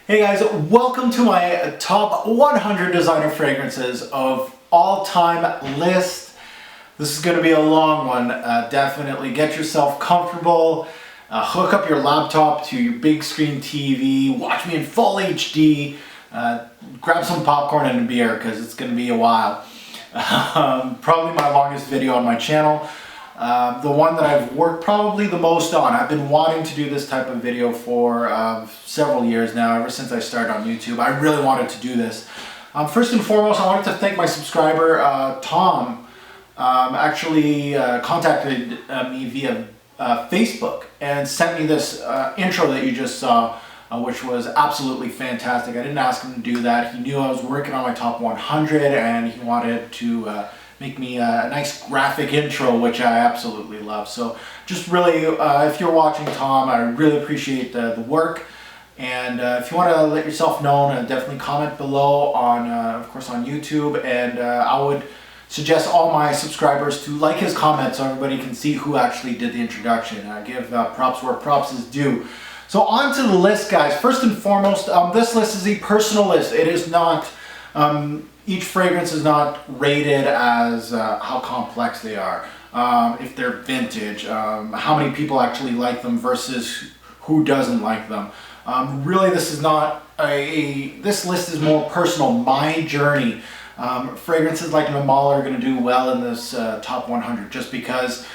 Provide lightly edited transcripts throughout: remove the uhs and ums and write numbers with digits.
Hey guys, welcome to my top 100 designer fragrances of all time list. This is going to be a long one. Definitely get yourself comfortable, hook up your laptop to your big screen TV, watch me in full HD, grab some popcorn and a beer because it's going to be a while. Probably my longest video on my channel. The one that I've worked probably the most on. I've been wanting to do this type of video for several years now, ever since I started on YouTube. I really wanted to do this. First and foremost, I wanted to thank my subscriber, Tom. Actually contacted me via Facebook and sent me this intro that you just saw, which was absolutely fantastic. I didn't ask him to do that. He knew I was working on my top 100 and he wanted to make me a nice graphic intro, which I absolutely love. So just really, if you're watching, Tom, I really appreciate the work. And if you want to let yourself known, definitely comment below on, of course, on YouTube. And I would suggest all my subscribers to like his comment so everybody can see who actually did the introduction. Give props where props is due. So on to the list, guys. First and foremost, this list is a personal list. It is not... each fragrance is not rated as how complex they are, if they're vintage, how many people actually like them versus who doesn't like them. Really, this is not this list is more personal, my journey. Fragrances like Normal are going to do well in this top 100 just because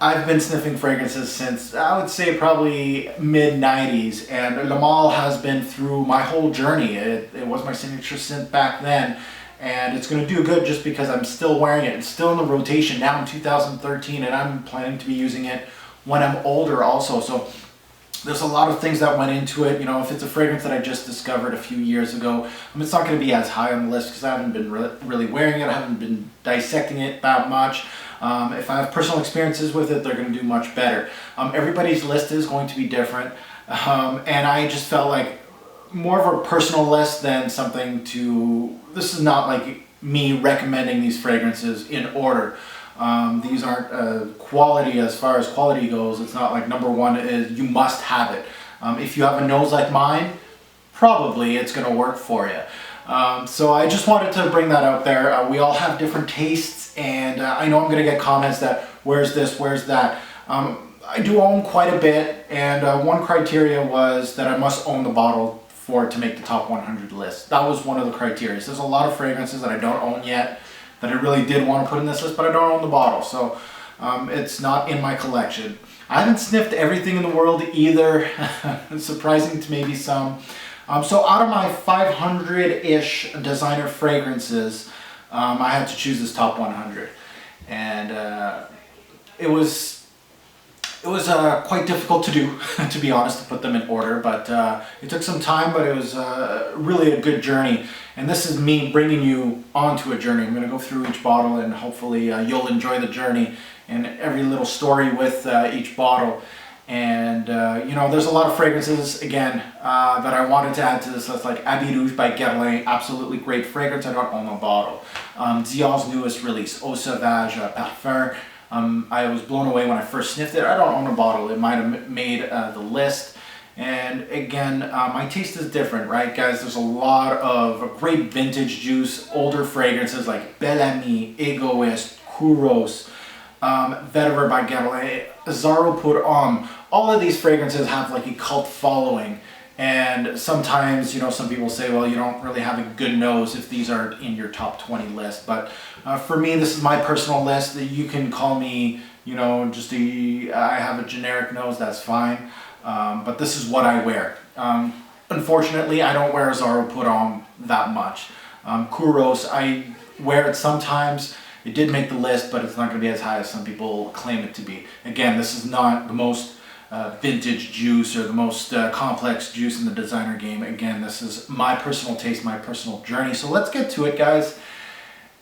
I've been sniffing fragrances since, I would say, probably mid-90s, and Normal has been through my whole journey. It was my signature scent back then, and it's going to do good just because I'm still wearing it. It's still in the rotation now in 2013, and I'm planning to be using it when I'm older also. So there's a lot of things that went into it. You know, if it's a fragrance that I just discovered a few years ago, it's not going to be as high on the list because I haven't been really wearing it. I haven't been dissecting it that much. If I have personal experiences with it, they're going to do much better. Everybody's list is going to be different, and I just felt like more of a personal list than something to... This is not like me recommending these fragrances in order. These aren't quality as far as quality goes. It's not like number one is you must have it. If you have a nose like mine, probably it's going to work for you. So I just wanted to bring that out there. We all have different tastes, and I know I'm going to get comments that where's this, where's that. I do own quite a bit, and one criteria was that I must own the bottle for it to make the top 100 list. That was one of the criteria. There's a lot of fragrances that I don't own yet that I really did want to put in this list, but I don't own the bottle, so it's not in my collection. I haven't sniffed everything in the world either, surprising to maybe some. So out of my 500-ish designer fragrances, I had to choose this top 100, and it was quite difficult to do, to be honest, to put them in order. But it took some time, but it was really a good journey. And this is me bringing you onto a journey. I'm going to go through each bottle, and hopefully you'll enjoy the journey and every little story with each bottle. And, you know, there's a lot of fragrances, again, that I wanted to add to this list, like Abbey Rouge by Guerlain, absolutely great fragrance. I don't own the bottle. Dior's newest release, Eau Sauvage Parfum. I was blown away when I first sniffed it. I don't own a bottle. It might have made the list. And again, my taste is different, right, guys? There's a lot of great vintage juice, older fragrances like Bel Ami, Egoist, Kouros, Vetiver by Guerlain, Zaro Pour Homme. All of these fragrances have like a cult following, and sometimes, you know, some people say, well, you don't really have a good nose if these aren't in your top 20 list. But for me, this is my personal list. You can call me, you know, just I have a generic nose, that's fine. But this is what I wear. Unfortunately, I don't wear Zaro Pour Homme that much. Kouros, I wear it sometimes. It did make the list, but it's not going to be as high as some people claim it to be. Again, this is not the most vintage juice or the most complex juice in the designer game. Again, this is my personal taste, my personal journey. So let's get to it, guys,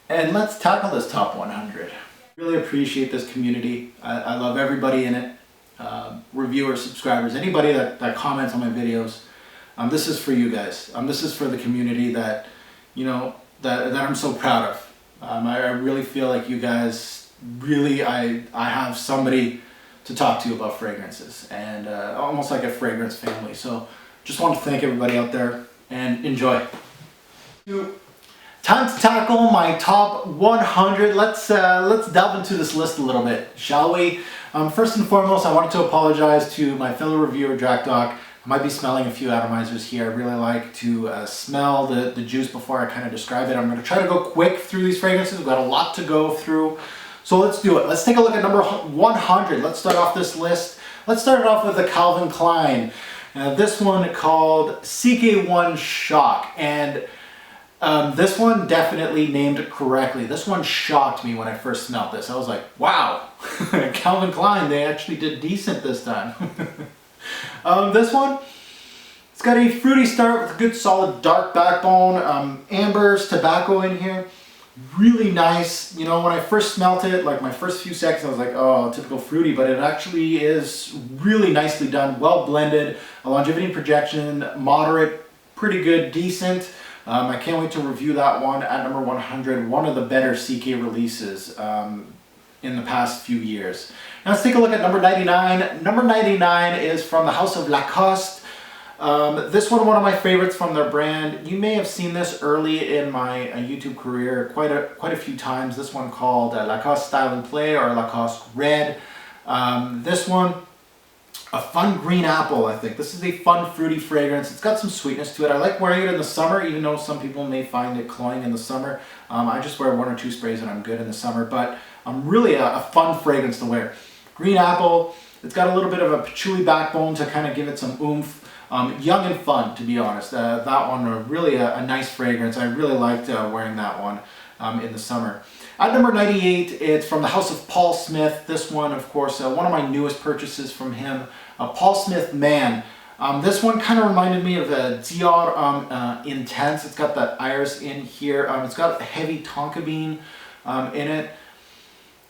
and let's tackle this top 100. Really appreciate this community. I love everybody in it. Reviewers, subscribers, anybody that comments on my videos. This is for you guys. This is for the community that, you know, that I'm so proud of. I really feel like you guys really, I have somebody to talk to about fragrances, and almost like a fragrance family. So Just want to thank everybody out there and enjoy. Time to tackle my top 100. Let's delve into this list a little bit, shall we? First and foremost, I wanted to apologize to my fellow reviewer, Jack Doc. I might be smelling a few atomizers here. I really like to smell the juice before I kind of describe it. I'm going to try to go quick through these fragrances. We've got a lot to go through. So let's do it. Let's take a look at number 100. Let's start off this list. Let's start it off with the Calvin Klein. This one called CK1 Shock. And this one definitely named correctly. This one shocked me when I first smelled this. I was like, wow, Calvin Klein, they actually did decent this time. This one, it's got a fruity start with a good solid dark backbone, ambers, tobacco in here. Really nice. You know, when I first smelt it, like my first few seconds, I was like, oh, typical fruity, but it actually is really nicely done, well blended, a longevity projection, moderate, pretty good, decent. I can't wait to review that one at number 100, one of the better CK releases in the past few years. Now let's take a look at number 99. Number 99 is from the house of Lacoste. This one of my favorites from their brand. You may have seen this early in my YouTube career quite a few times. This one called Lacoste Style and Play, or Lacoste Red. This one, a fun green apple, I think. This is a fun fruity fragrance. It's got some sweetness to it. I like wearing it in the summer, even though some people may find it cloying in the summer. I just wear 1 or 2 sprays and I'm good in the summer, but really a fun fragrance to wear. Green apple, it's got a little bit of a patchouli backbone to kind of give it some oomph. Young and fun, to be honest. That one, really a nice fragrance. I really liked wearing that one in the summer. At number 98, it's from the house of Paul Smith. This one, of course, one of my newest purchases from him. Paul Smith Man. This one kind of reminded me of a Dior Intense. It's got that iris in here. It's got a heavy tonka bean in it.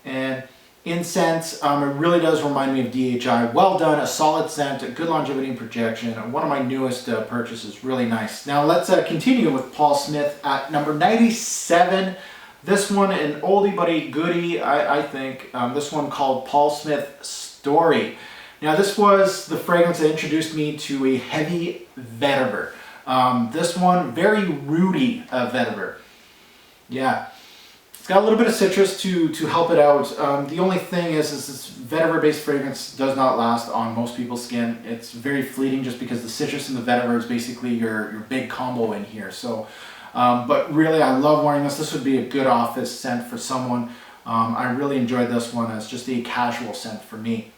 And incense, it really does remind me of DHI. Well done, a solid scent, a good longevity and projection. One of my newest purchases, really nice. Now let's continue with Paul Smith at number 97. This one, an oldie but a goodie, I think. This one called Paul Smith Story. Now this was the fragrance that introduced me to a heavy vetiver. This one, very rooty vetiver. Yeah. It's got a little bit of citrus to help it out. The only thing is this vetiver-based fragrance does not last on most people's skin. It's very fleeting just because the citrus and the vetiver is basically your big combo in here. So, but really, I love wearing this. This would be a good office scent for someone. I really enjoyed this one as just a casual scent for me.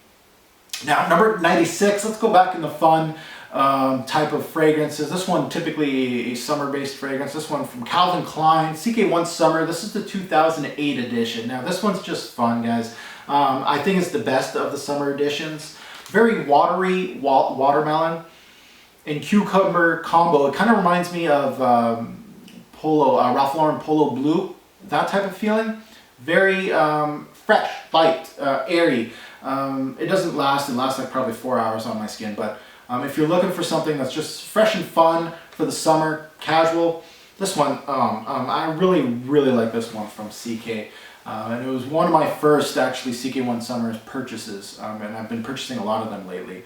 Now, number 96, let's go back in the fun type of fragrances. This one typically a summer-based fragrance. This one from Calvin Klein, CK1 Summer. This is the 2008 edition. Now this one's just fun, guys. I think it's the best of the summer editions. Very watery watermelon and cucumber combo. It kind of reminds me of Ralph Lauren Polo Blue, that type of feeling. Very fresh, light, airy. It doesn't last. It lasts like probably 4 hours on my skin, but if you're looking for something that's just fresh and fun for the summer, casual, this one, I really like this one from CK. And it was one of my first, actually, CK1 Summer purchases, and I've been purchasing a lot of them lately.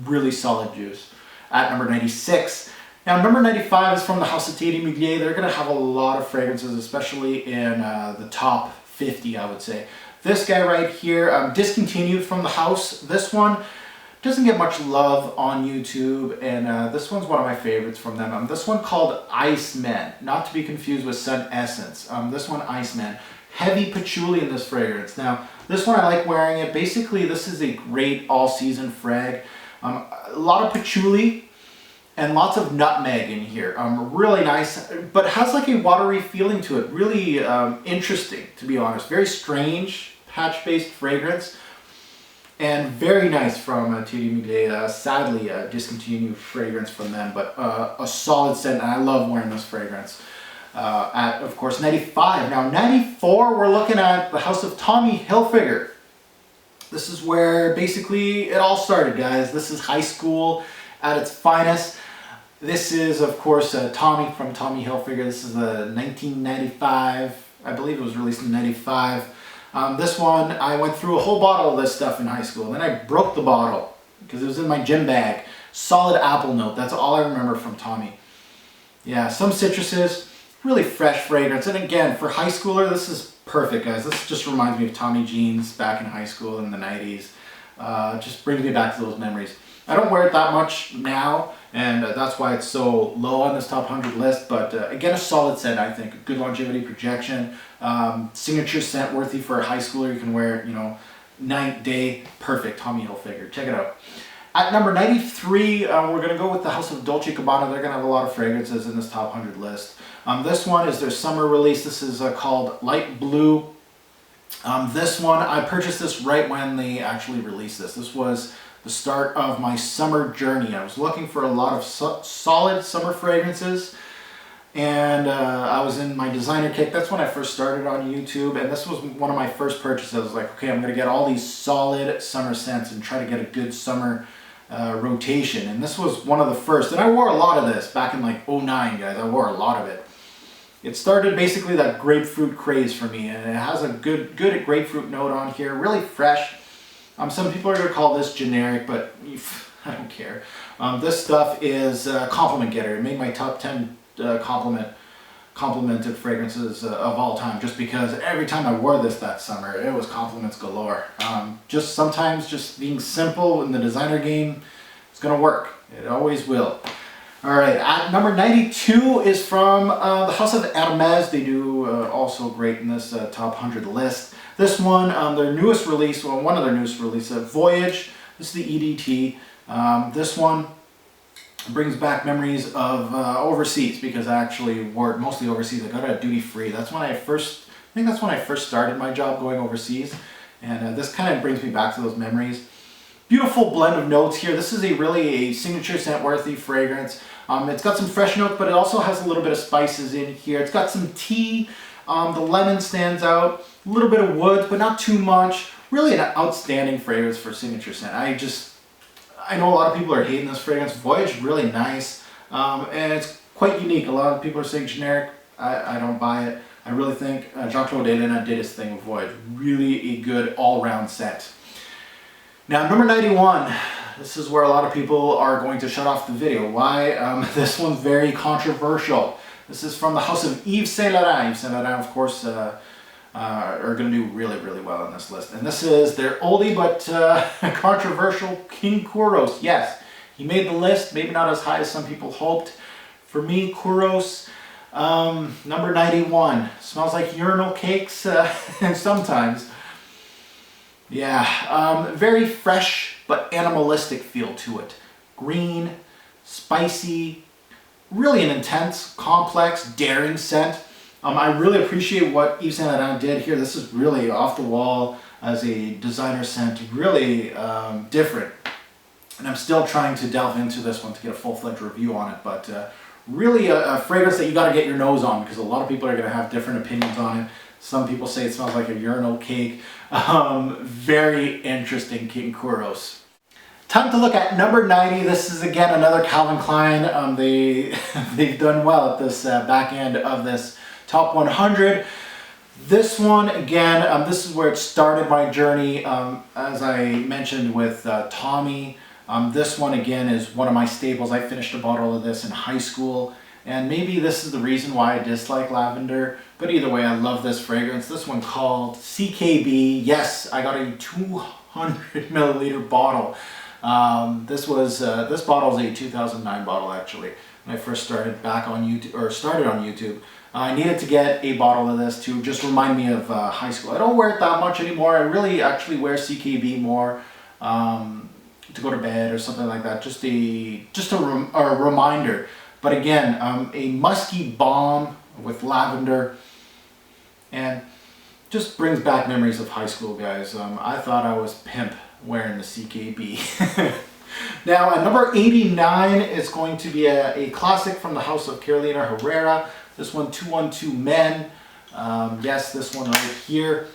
Really solid juice. At number 96. Now, number 95 is from the house of Thierry Mugler. They're going to have a lot of fragrances, especially in the top 50, I would say. This guy right here, discontinued from the house. This one doesn't get much love on YouTube, and this one's one of my favorites from them. This one called Iceman, not to be confused with Sun Essence. This one, Iceman. Heavy patchouli in this fragrance. Now, this one I like wearing it. Basically, this is a great all-season frag. A lot of patchouli and lots of nutmeg in here. Really nice, but has like a watery feeling to it. Really interesting, to be honest. Very strange patch-based fragrance. And very nice from Thierry Mugler. Sadly, a discontinued fragrance from them, but a solid scent, and I love wearing this fragrance. At, of course, 95. Now, 94, we're looking at the house of Tommy Hilfiger. This is where basically it all started, guys. This is high school at its finest. This is, of course, Tommy from Tommy Hilfiger. This is a 1995. I believe it was released in 95. This one, I went through a whole bottle of this stuff in high school. Then I broke the bottle because it was in my gym bag. solid apple note. That's all I remember from Tommy. Yeah, some citruses, really fresh fragrance. And again, for high schooler, this is perfect, guys. This just reminds me of Tommy jeans back in high school in the 90s. Just brings me back to those memories. I don't wear it that much now, and that's why it's so low on this top 100 list. But again, a solid scent, I think. Good longevity, projection, signature scent worthy for a high schooler. You can wear it, you know, night, day, perfect. Tommy Hilfiger. Check it out. At number 93, we're going to go with the House of Dolce & Gabbana. They're going to have a lot of fragrances in this top 100 list. This one is their summer release. This is called Light Blue. This one, I purchased this right when they actually released this. This was the start of my summer journey. I was looking for a lot of solid summer fragrances, and I was in my designer kick. That's when I first started on YouTube, and this was one of my first purchases. I was like, okay, I'm going to get all these solid summer scents and try to get a good summer rotation. And this was one of the first, and I wore a lot of this back in like 09, guys. I wore a lot of it. It started basically that grapefruit craze for me, and it has a good grapefruit note on here, really fresh. Some people are going to call this generic, but I don't care. This stuff is a compliment getter. It made my top 10 complimented fragrances of all time, just because every time I wore this that summer, it was compliments galore. Just sometimes just being simple in the designer game is going to work. It always will. All right, at number 92 is from the House of Hermes. They do also great in this top 100 list. This one, their newest release, well, one of their newest releases, Voyage. This is the EDT. This one brings back memories of overseas, because I actually wore it mostly overseas. I got it at duty free. That's when I think that's when I first started my job going overseas. And this kind of brings me back to those memories. Beautiful blend of notes here. This is a signature scent worthy fragrance. It's got some fresh notes, but it also has a little bit of spices in here. It's got some tea. The lemon stands out. A little bit of wood, but not too much. Really an outstanding fragrance for signature scent. I know a lot of people are hating this fragrance. Voyage, really nice. And it's quite unique. A lot of people are saying generic. I don't buy it. I really think Jean-Claude Elena did his thing with Voyage. Really a good all-round scent. Now, number 91, this is where a lot of people are going to shut off the video. Why? This one's very controversial. This is from the House of Yves Saint Laurent. Yves Saint Laurent, of course, are going to do really, really well on this list. And this is their oldie but controversial King Kouros. Yes, he made the list, maybe not as high as some people hoped. For me, Kouros, number 91. Smells like urinal cakes, and sometimes. Yeah, very fresh but animalistic feel to it. Green, spicy, really an intense, complex, daring scent. I really appreciate what Yves Saint Laurent did here. This is really off the wall as a designer scent, really different. And I'm still trying to delve into this one to get a full-fledged review on it, but really a fragrance that you got to get your nose on, because a lot of people are going to have different opinions on it. Some people say it smells like a urinal cake. Very interesting King Kouros. Time to look at number 90. This is again another Calvin Klein. They've done well at this back end of this top 100. This one again, this is where it started my journey. As I mentioned with Tommy, this one again is one of my staples. I finished a bottle of this in high school. And maybe this is the reason why I dislike lavender, but either way, I love this fragrance. This one called CKB. Yes, I got a 200 milliliter bottle. This bottle is a 2009 bottle actually. When I first started back on YouTube, or started on YouTube, I needed to get a bottle of this to just remind me of high school. I don't wear it that much anymore. I really actually wear CKB more to go to bed or something like that. Just a reminder. But again, a musky balm with lavender, and just brings back memories of high school, guys. I thought I was pimp wearing the CKB. Now, at number 89 is going to be a classic from the House of Carolina Herrera. This one, 212 Men. Yes, this one right here.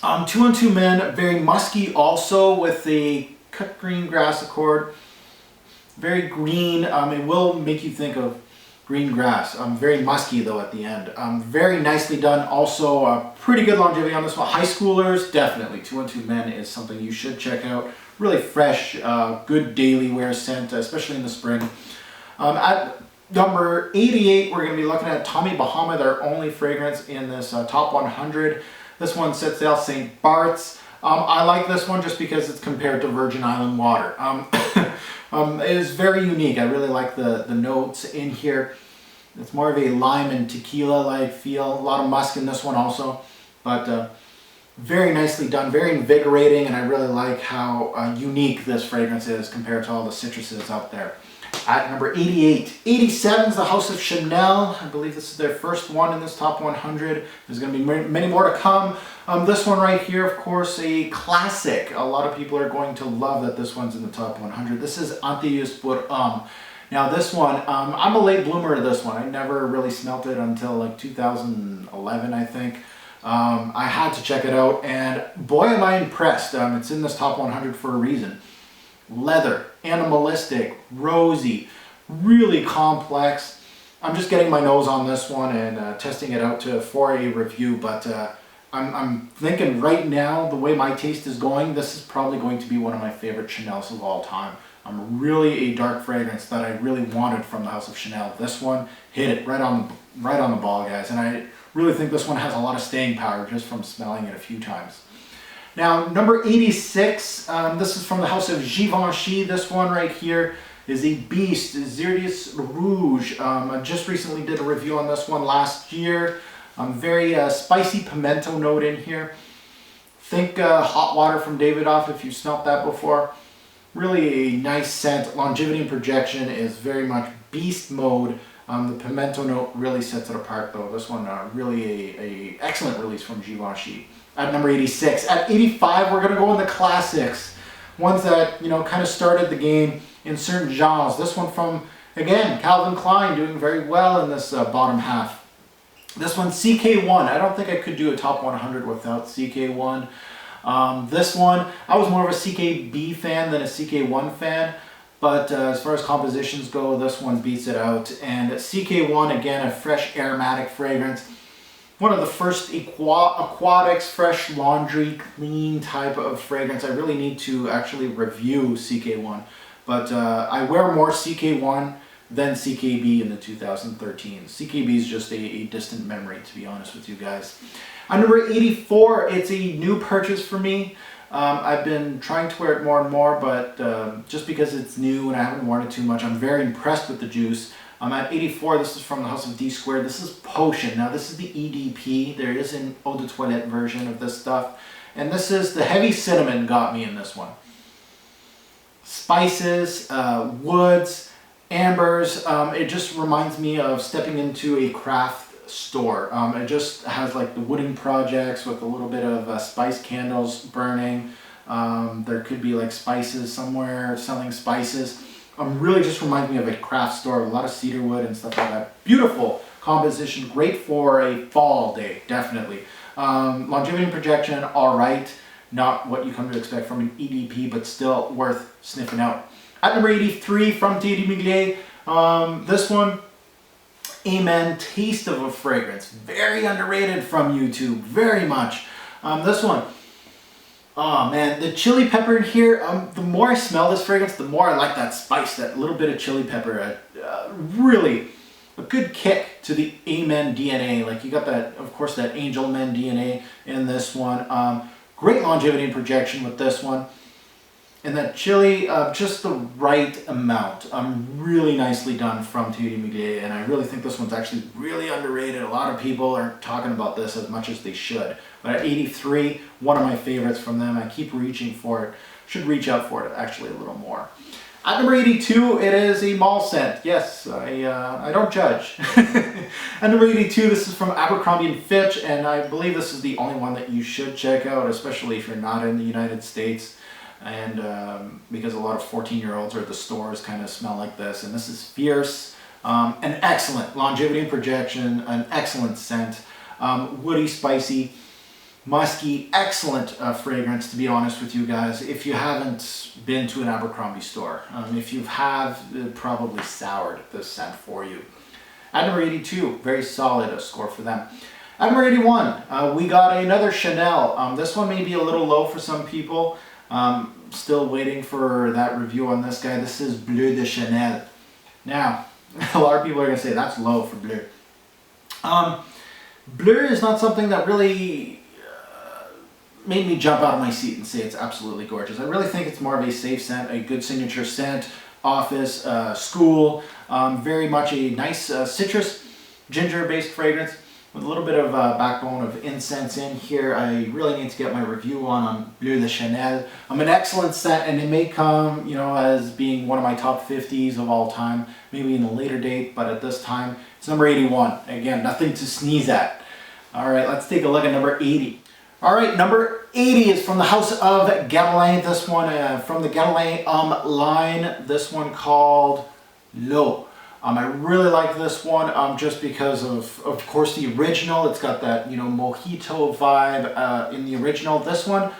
212 Men, very musky also, with the cut green grass accord. Very green. It will make you think of green grass. Very musky though at the end. Very nicely done. Also, pretty good longevity on this one. High schoolers, definitely. 212 Men is something you should check out. really fresh, good daily wear scent, especially in the spring. At number 88, we're going to be looking at Tommy Bahama, their only fragrance in this top 100. This one sets out St. Bart's. I like this one just because it's compared to Virgin Island water. It is very unique. I really like the notes in here. It's more of a lime and tequila-like feel. A lot of musk in this one also, but very nicely done, very invigorating, and I really like how unique this fragrance is compared to all the citruses out there. At number 88. 87 is the House of Chanel. I believe this is their first one in this top 100. There's going to be many more to come. This one right here, of course, a classic. A lot of people are going to love that this one's in the top 100. This is Antilles por Now this one, I'm a late bloomer to this one. I never really smelt it until like 2011, I think. I had to check it out, and boy am I impressed. It's in this top 100 for a reason. Leather, animalistic, rosy, really complex. I'm just getting my nose on this one and testing it out for a review, but I'm thinking right now, the way my taste is going, this is probably going to be one of my favorite Chanels of all time. Really a dark fragrance that I really wanted from the House of Chanel. This one hit it right on the ball, guys, and I really think this one has a lot of staying power just from smelling it a few times. Now, number 86, this is from the House of Givenchy. This one right here is a beast, Zirdis Rouge. I just recently did a review on this one last year. Very spicy pimento note in here. Think hot water from Davidoff if you smelt that before. Really a nice scent. Longevity and projection is very much beast mode. The pimento note really sets it apart though. This one really a excellent release from Givenchy. At number 86. At 85, we're going to go in the classics. Ones that, you know, kind of started the game in certain genres. This one from, again, Calvin Klein doing very well in this bottom half. This one, CK1. I don't think I could do a top 100 without CK1. This one, I was more of a CKB fan than a CK1 fan. But as far as compositions go, this one beats it out. And CK1, again, a fresh aromatic fragrance. One of the first aquatics, fresh laundry, clean type of fragrance. I really need to actually review CK1. But I wear more CK1 than CKB in the 2013. CKB is just a distant memory, to be honest with you guys. At number 84, it's a new purchase for me. I've been trying to wear it more and more, but just because it's new and I haven't worn it too much, I'm very impressed with the juice. At 84, this is from the House of D Squared. This is Potion. Now this is the EDP. There is an eau de toilette version of this stuff. And this is the heavy cinnamon got me in this one. Spices, woods, ambers. It just reminds me of stepping into a craft store. It just has like the wooden projects with a little bit of spice candles burning. There could be like spices somewhere selling spices. Really just reminds me of a craft store, a lot of cedar wood and stuff like that. Beautiful composition, great for a fall day, definitely. Longevity and projection, all right. Not what you come to expect from an EDP, but still worth sniffing out. At number 83 from Thierry Mugler, this one, Amen, taste of a fragrance. Very underrated from YouTube, very much. This one, oh man, the chili pepper in here, the more I smell this fragrance, the more I like that spice, that little bit of chili pepper. Really a good kick to the Amen DNA. Like you got that, of course, that Angel Men DNA in this one. Great longevity and projection with this one. And that chili, just the right amount. Really nicely done from Thierry Mugler, and I really think this one's actually really underrated. A lot of people aren't talking about this as much as they should. But at 83, one of my favorites from them. I keep reaching for it. Should reach out for it actually a little more. At number 82, it is a mall scent. Yes, I don't judge. At number 82, this is from Abercrombie & Fitch, and I believe this is the only one that you should check out, especially if you're not in the United States. And because a lot of 14-year-olds or the stores kind of smell like this. And this is Fierce, an excellent longevity and projection, an excellent scent, woody, spicy, musky, excellent fragrance, to be honest with you guys. If you haven't been to an Abercrombie store, if you have, it probably soured this scent for you. At number 82, very solid score for them. At number 81, we got another Chanel. This one may be a little low for some people. Still waiting for that review on this guy. This is Bleu de Chanel. Now, a lot of people are going to say that's low for Bleu. Bleu is not something that really made me jump out of my seat and say it's absolutely gorgeous. I really think it's more of a safe scent, a good signature scent, office, school, very much a nice citrus, ginger-based fragrance with a little bit of backbone of incense in here. I really need to get my review on Bleu de Chanel. An excellent scent, and it may come, as being one of my top 50s of all time, maybe in a later date, but at this time, it's number 81. Again, nothing to sneeze at. All right, let's take a look at number 80. All right, number 80 is from the house of Guerlain. This one from the Guerlain line. This one called L'Eau. I really like this one just because of course, the original. It's got that, mojito vibe in the original. This one,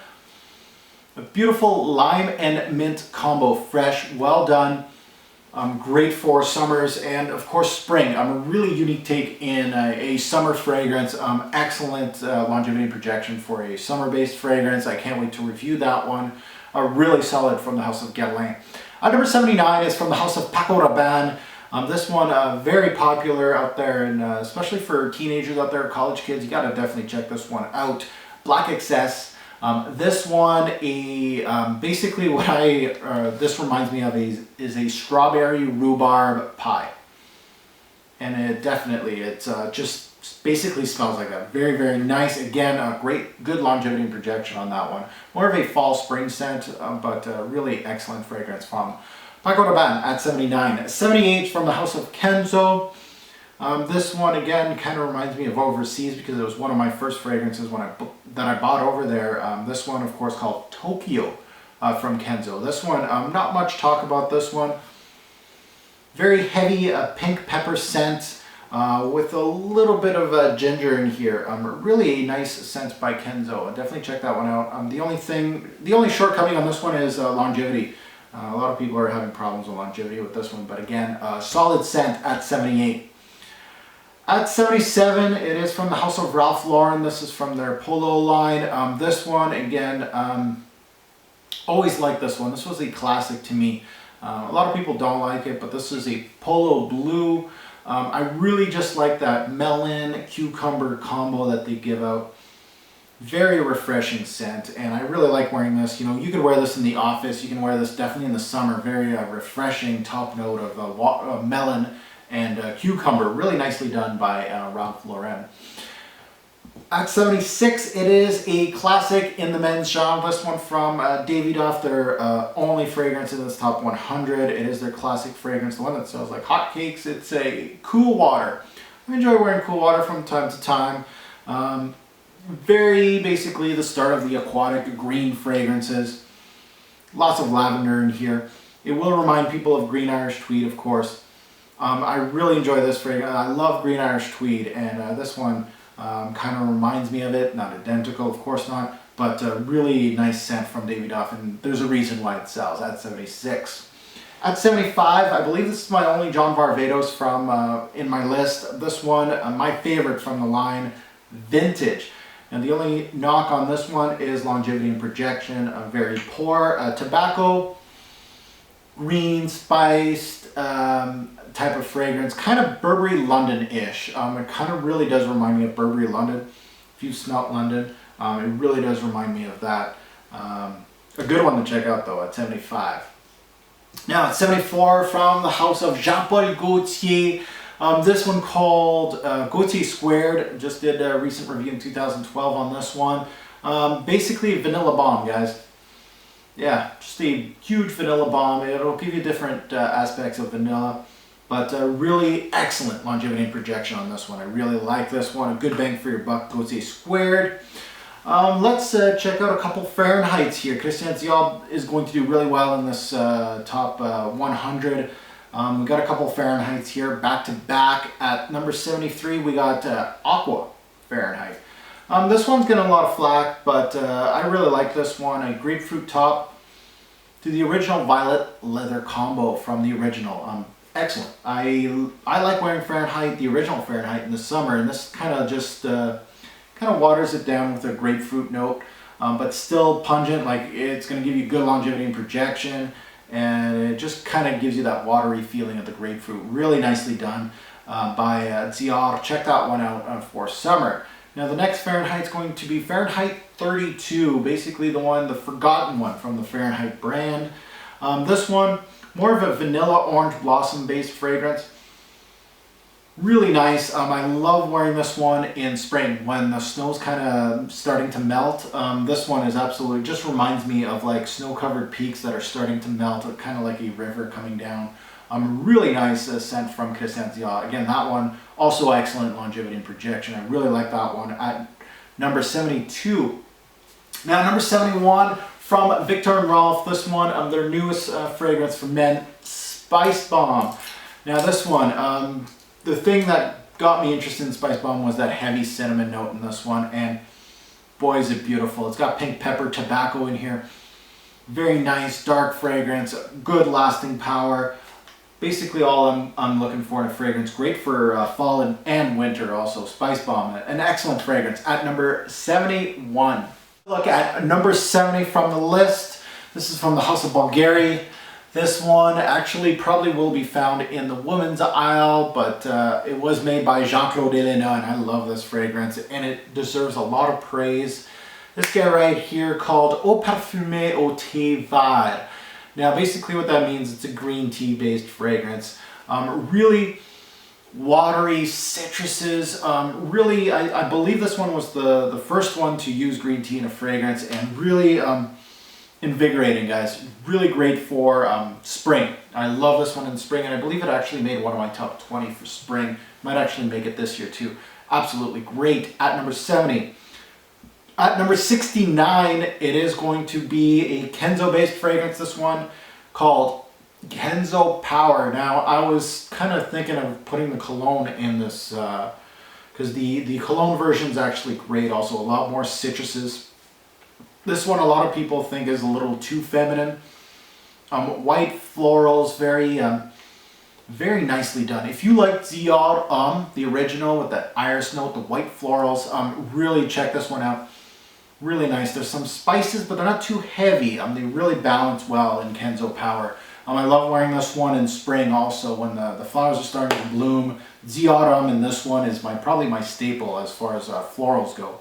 a beautiful lime and mint combo. Fresh, well done. Great for summers and, of course, spring. A really unique take in a summer fragrance. Excellent longevity and projection for a summer-based fragrance. I can't wait to review that one. Really solid from the house of Guerlain. Number 79 is from the house of Paco Rabanne. This one very popular out there, and especially for teenagers out there, college kids. You got to definitely check this one out. Black Excess. This one, basically what this reminds me of is a strawberry rhubarb pie, and it just basically smells like that. Very, very nice. Again, a good longevity and projection on that one. More of a fall spring scent, but really excellent fragrance from Paco Rabanne at 79. 78 from the house of Kenzo. This one again kind of reminds me of overseas because it was one of my first fragrances that I bought over there. This one, of course, called Tokyo from Kenzo. This one, not much talk about this one. Very heavy pink pepper scent with a little bit of ginger in here. Really a nice scent by Kenzo. Definitely check that one out. The only shortcoming on this one is longevity. A lot of people are having problems with longevity with this one, but again, solid scent at 78. At 77, it is from the house of Ralph Lauren. This is from their Polo line. This one, again, always liked this one. This was a classic to me. A lot of people don't like it, but this is a Polo Blue. I really just like that melon cucumber combo that they give out. Very refreshing scent, and I really like wearing this. You can wear this in the office. You can wear this definitely in the summer. Very refreshing top note of melon and cucumber. Really nicely done by Ralph Lauren. At 76, it is a classic in the men's genre. This one from Davidoff, their only fragrance in this top 100. It is their classic fragrance, the one that sells like hotcakes. It's a Cool Water. I enjoy wearing Cool Water from time to time. Very basically the start of the aquatic green fragrances. Lots of lavender in here. It will remind people of Green Irish Tweed, of course. I really enjoy this fragrance. I love Green Irish Tweed, and this one kind of reminds me of it. Not identical, of course not, but a really nice scent from Davidoff, and there's a reason why it sells at 76. At 75, I believe this is my only John Varvatos from in my list. This one, my favorite from the line, Vintage. And the only knock on this one is longevity and projection. Very poor. Tobacco, green, spiced type of fragrance. Kind of Burberry London-ish. It kind of really does remind me of Burberry London. If you've smelt London, it really does remind me of that. A good one to check out though at 75. Now at 74 from the house of Jean-Paul Gaultier. This one called Gaultier Squared. Just did a recent review in 2012 on this one. Basically vanilla bomb, guys. Yeah, just a huge vanilla bomb. It'll give you different aspects of vanilla, but really excellent longevity and projection on this one. I really like this one. A good bang for your buck, Gaultier Squared. Let's check out a couple Fahrenheits here. Christian Dior is going to do really well in this top 100. We got a couple Fahrenheits here back to back. At number 73, we got Aqua Fahrenheit. This one's getting a lot of flack, but I really like this one. A grapefruit top to the original violet leather combo from the original. Excellent. I like wearing Fahrenheit, the original Fahrenheit, in the summer, and this kind of just kind of waters it down with a grapefruit note. but still pungent. Like, it's going to give you good longevity and projection, and it just kind of gives you that watery feeling of the grapefruit. Really nicely done by Dior. Check that one out for summer. Now the next Fahrenheit is going to be Fahrenheit 32, basically the forgotten one from the Fahrenheit brand. This one, more of a vanilla orange blossom based fragrance. Really nice. I love wearing this one in spring when the snow's kind of starting to melt. This one is absolutely, just reminds me of like snow-covered peaks that are starting to melt, kind of like a river coming down. Really nice scent from Christian Dior. Again, that one also excellent longevity and projection. I really like that one at number 72. Now number 71 from Viktor and Rolf. This one, their newest fragrance for men, Spice Bomb. Now this one, the thing that got me interested in Spice Bomb was that heavy cinnamon note in this one, and boy is it beautiful. It's got pink pepper tobacco in here. Very nice, dark fragrance, good lasting power. Basically all I'm looking for in a fragrance. Great for fall and winter also. Spice Bomb, an excellent fragrance at number 71. Look at number 70 from the list. This is from the House of Bulgari. This one actually probably will be found in the women's aisle, but it was made by Jean-Claude Elena, and I love this fragrance, and it deserves a lot of praise. This guy right here called Eau Parfumée au Thé Vert. Now basically what that means, it's a green tea based fragrance. Really watery citruses. Really, I believe this one was the first one to use green tea in a fragrance, and really invigorating, guys. Really great for spring. I love this one in spring, and I believe it actually made one of my top 20 for spring. Might actually make it this year too. Absolutely great at number 70. At number 69, it is going to be a Kenzo based fragrance, this one called Kenzo Power. Now I was kind of thinking of putting the cologne in this because the cologne version is actually great, also a lot more citruses. This one a lot of people think is a little too feminine. White florals, very nicely done. If you like Dior, the original with that iris note, the white florals, really check this one out. Really nice. There's some spices, but they're not too heavy. They really balance well in Kenzo Power. I love wearing this one in spring also when the flowers are starting to bloom. Dior in this one is probably my staple as far as florals go.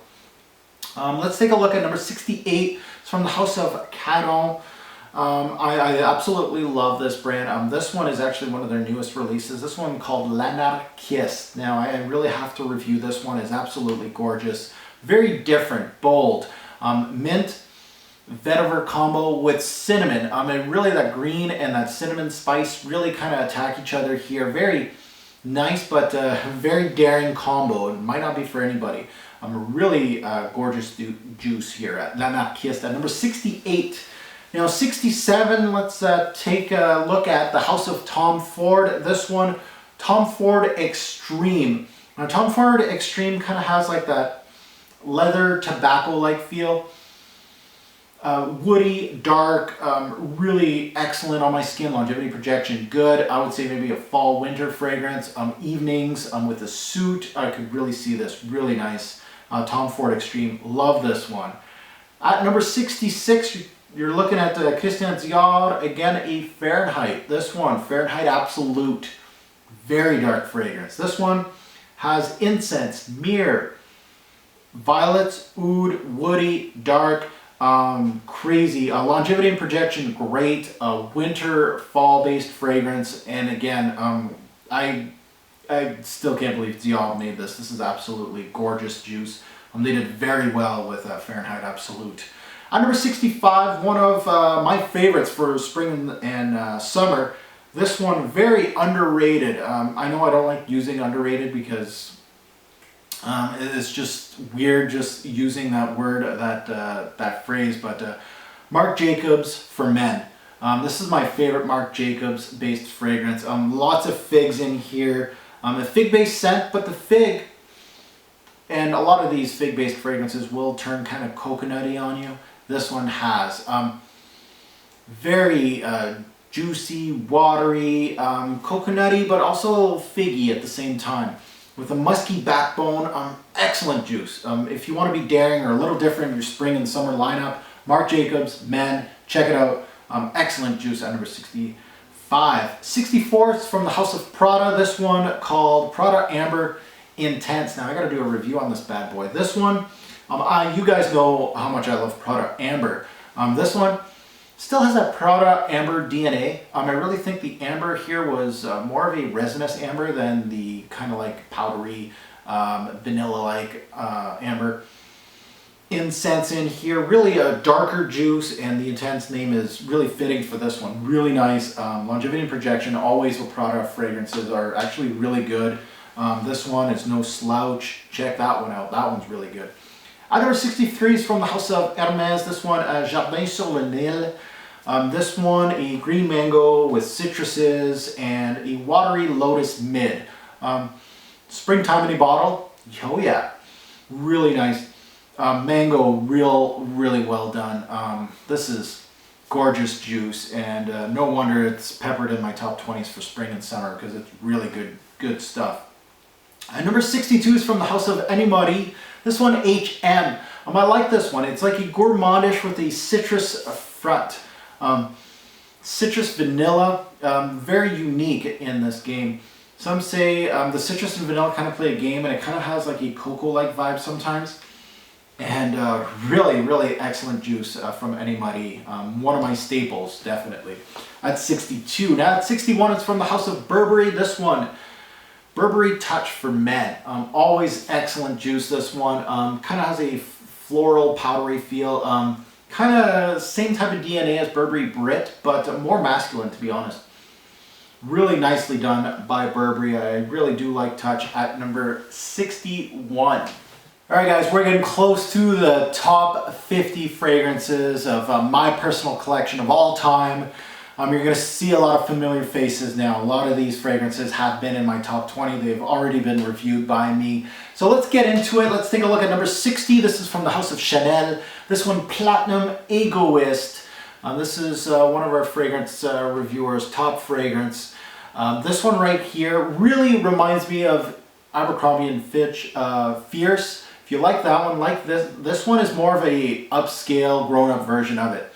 Let's take a look at number 68. It's from the House of Colognes. I absolutely love this brand. This one is actually one of their newest releases. This one called L'Anarchiste. Now I really have to review this one. It's absolutely gorgeous. Very different, bold. Mint vetiver combo with cinnamon. And really that green and that cinnamon spice really kind of attack each other here. Very nice, but very daring combo. It might not be for anybody. Really gorgeous juice here at L'Anarchiste at number 68. Now 67, let's take a look at the House of Tom Ford. This one, Tom Ford Extreme. Now Tom Ford Extreme kind of has like that leather tobacco-like feel. Woody, dark, really excellent on my skin. Longevity projection, good. I would say maybe a fall winter fragrance. Evenings with a suit, I could really see this. Really nice. Tom Ford Extreme, love this one. At number 66, you're looking at Christian Dior, again a Fahrenheit. This one, Fahrenheit Absolute, very dark fragrance. This one has incense, myrrh, violets, oud, woody, dark, crazy. Longevity and projection, great. Winter, fall-based fragrance, and again, I still can't believe Dior made this. This is absolutely gorgeous juice. They did very well with Fahrenheit Absolute. At number 65, one of my favorites for spring and summer. This one, very underrated. I know I don't like using underrated because it's just weird just using that word, that phrase, but Marc Jacobs for men. This is my favorite Marc Jacobs based fragrance. Lots of figs in here. A fig based scent, but the fig, and a lot of these fig based fragrances will turn kind of coconutty on you. This one has very juicy, watery, coconutty, but also figgy at the same time. with a musky backbone. Excellent juice. If you want to be daring or a little different in your spring and summer lineup, Marc Jacobs, men, check it out. Excellent juice at number 65. 64 is from the House of Prada. This one called Prada Amber Intense. Now I got to do a review on this bad boy. This one, you guys know how much I love Prada Amber. This one still has that Prada Amber DNA. I really think the amber here was more of a resinous amber than the kind of like powdery, vanilla-like amber. Incense in here, really a darker juice, and the Intense name is really fitting for this one. Really nice. Longevity and projection, always with Prada fragrances, are actually really good. This one is no slouch. Check that one out. That one's really good. At number 63 is from the House of Hermès. This one, Jardin sur le Nil. This one, a green mango with citruses and a watery lotus mid. Springtime in a bottle. Oh yeah. Really nice. Mango, really well done. This is gorgeous juice, and no wonder it's peppered in my top 20s for spring and summer, because it's really good stuff. Number 62 is from the House of Annie-Marie. This one, HM. I like this one. It's like a gourmandish with a citrus front. Citrus vanilla, very unique in this game. Some say the citrus and vanilla kind of play a game, and it kind of has like a cocoa-like vibe sometimes. And really excellent juice from Annie-Marie. One of my staples, definitely. At 62. Now at 61, it's from the House of Burberry. This one, Burberry Touch for Men. Always excellent juice, this one. Kind of has a floral, powdery feel. Kind of same type of DNA as Burberry Brit, but more masculine, to be honest. Really nicely done by Burberry. I really do like Touch at number 61. Alright guys, we're getting close to the top 50 fragrances of my personal collection of all time. You're going to see a lot of familiar faces now. A lot of these fragrances have been in my top 20. They've already been reviewed by me. So let's get into it. Let's take a look at number 60. This is from the House of Chanel. This one, Platinum Egoist. This is one of our fragrance reviewers' top fragrance. This one right here really reminds me of Abercrombie & Fitch Fierce. If you like that one, like this one is more of a upscale, grown-up version of it.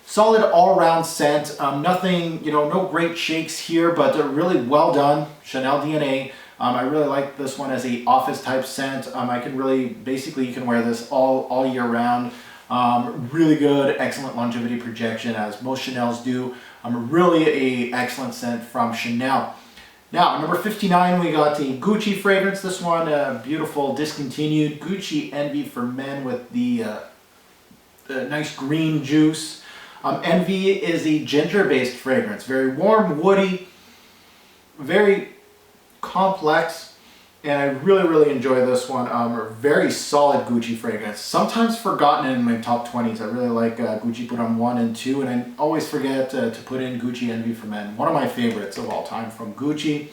Solid all-around scent. Nothing, no great shakes here, but really well done. Chanel DNA. I really like this one as a office-type scent. I can really, basically, you can wear this all year round. Really good, excellent longevity projection, as most Chanels do. Really a excellent scent from Chanel. Now, number 59, we got the Gucci fragrance. This one, beautiful, discontinued Gucci Envy for Men with the nice green juice. Envy is a ginger-based fragrance. Very warm, woody, very complex, and I really enjoy this one. A very solid Gucci fragrance. Sometimes forgotten in my top 20s. I really like Gucci Put On 1 and 2, and I always forget to put in Gucci Envy for Men. One of my favorites of all time from Gucci.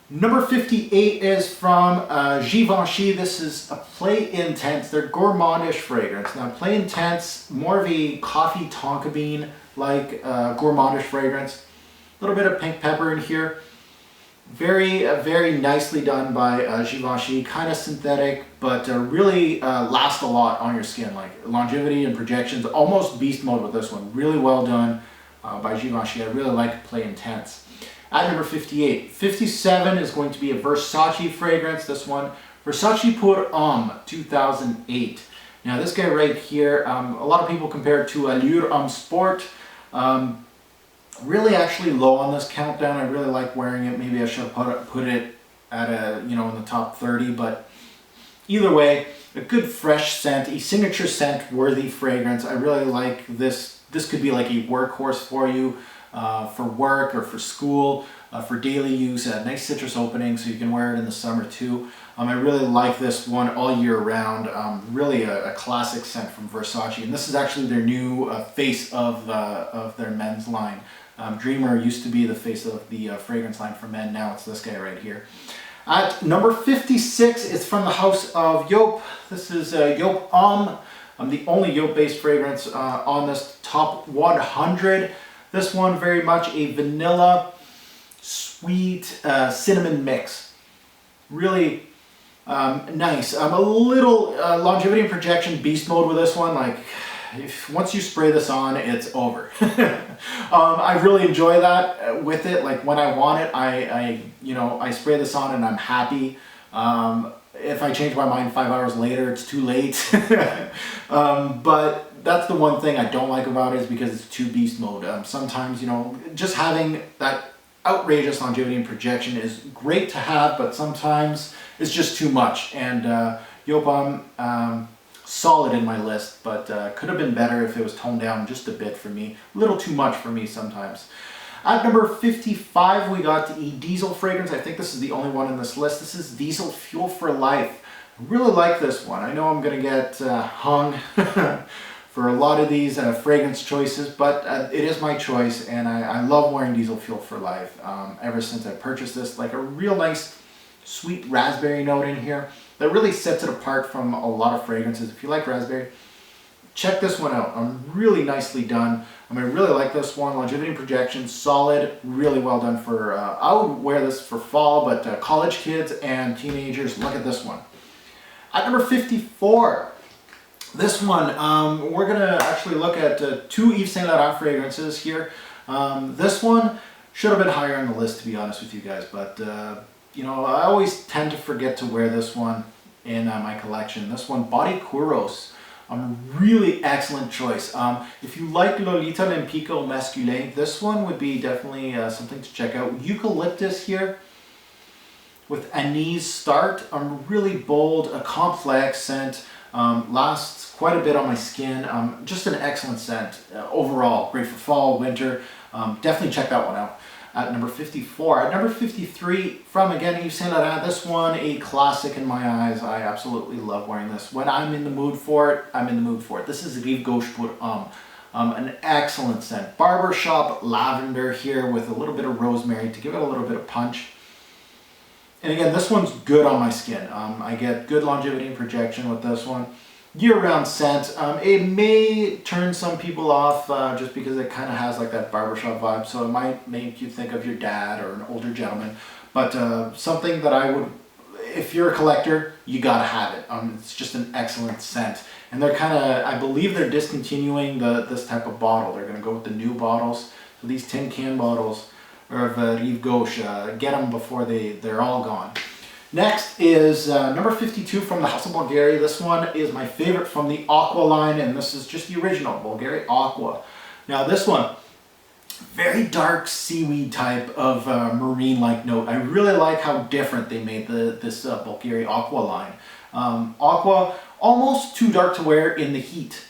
Number 58 is from Givenchy. This is a Play Intense. They're gourmandish fragrance. Now, Play Intense, more of a coffee tonka bean like gourmandish fragrance. A little bit of pink pepper in here. Very nicely done by Givenchy. Kind of synthetic, but really last a lot on your skin. Like longevity and projections, almost beast mode with this one. Really well done by Givenchy. I really like Play Intense. At number 58, 57 is going to be a Versace fragrance. This one, Versace Pour Homme 2008. Now this guy right here, a lot of people compare it to Allure Homme Sport. Really actually low on this countdown. I really like wearing it. Maybe I should have put it at in the top 30, but either way, a good fresh scent, a signature scent worthy fragrance. I really like this. This could be like a workhorse for you, for work or for school, for daily use. A nice citrus opening, so you can wear it in the summer too. I really like this one all year round. Really a classic scent from Versace, and this is actually their new face of their men's line. Dreamer used to be the face of the fragrance line for men. Now it's this guy right here. At number 56, it's from the House of Joop. This is Joop Homme. The only Joop-based fragrance on this top 100. This one very much a vanilla, sweet cinnamon mix. really nice. A little longevity and projection beast mode with this one. Like, once you spray this on, it's over. I really enjoy that with it. Like when I want it, I spray this on and I'm happy. If I change my mind 5 hours later, it's too late. But that's the one thing I don't like about it, is because it's too beast mode. Sometimes, just having that outrageous longevity and projection is great to have, but sometimes it's just too much. And Yopom, solid in my list, but could have been better if it was toned down just a bit for me. A little too much for me sometimes. At number 55, we got a diesel fragrance. I think this is the only one in this list. This is Diesel Fuel for Life. I really like this one. I know I'm going to get hung for a lot of these fragrance choices, but it is my choice, and I love wearing Diesel Fuel for Life. Ever since I purchased this, like a real nice sweet raspberry note in here that really sets it apart from a lot of fragrances. If you like raspberry, check this one out. Really nicely done. I really like this one. Longevity and projection, solid, really well done for, I would wear this for fall, but college kids and teenagers, look at this one. At number 54, this one, we're gonna actually look at two Yves Saint Laurent fragrances here. This one should have been higher on the list, to be honest with you guys, but I always tend to forget to wear this one in my collection. This one, Body Kuros. Really excellent choice. If you like Lolita Lempico Masculin, this one would be definitely something to check out. Eucalyptus here with anise start. Really bold, a complex scent. Lasts quite a bit on my skin. Just an excellent scent overall. Great for fall, winter. Definitely check that one out. At number 54. At number 53, from again Yves Saint Laurent, this one a classic in my eyes. I absolutely love wearing this. When I'm in the mood for it, I'm in the mood for it. This is Rive Gauche pour Homme. An excellent scent. Barbershop lavender here with a little bit of rosemary to give it a little bit of punch. And again, this one's good on my skin. I get good longevity and projection with this one. Year-round scent. It may turn some people off just because it kind of has like that barbershop vibe, so it might make you think of your dad or an older gentleman, but something that I would, if you're a collector, you gotta have it. It's just an excellent scent, and they're kind of, I believe they're discontinuing this type of bottle. They're gonna go with the new bottles, so these tin can bottles of Rive Gauche, get them before they're all gone. Next is number 52 from the House of Bulgari. This one is my favorite from the Aqua line, and this is just the original Bulgari Aqua. Now this one, very dark seaweed type of marine-like note. I really like how different they made this Bulgari Aqua line. Aqua, almost too dark to wear in the heat.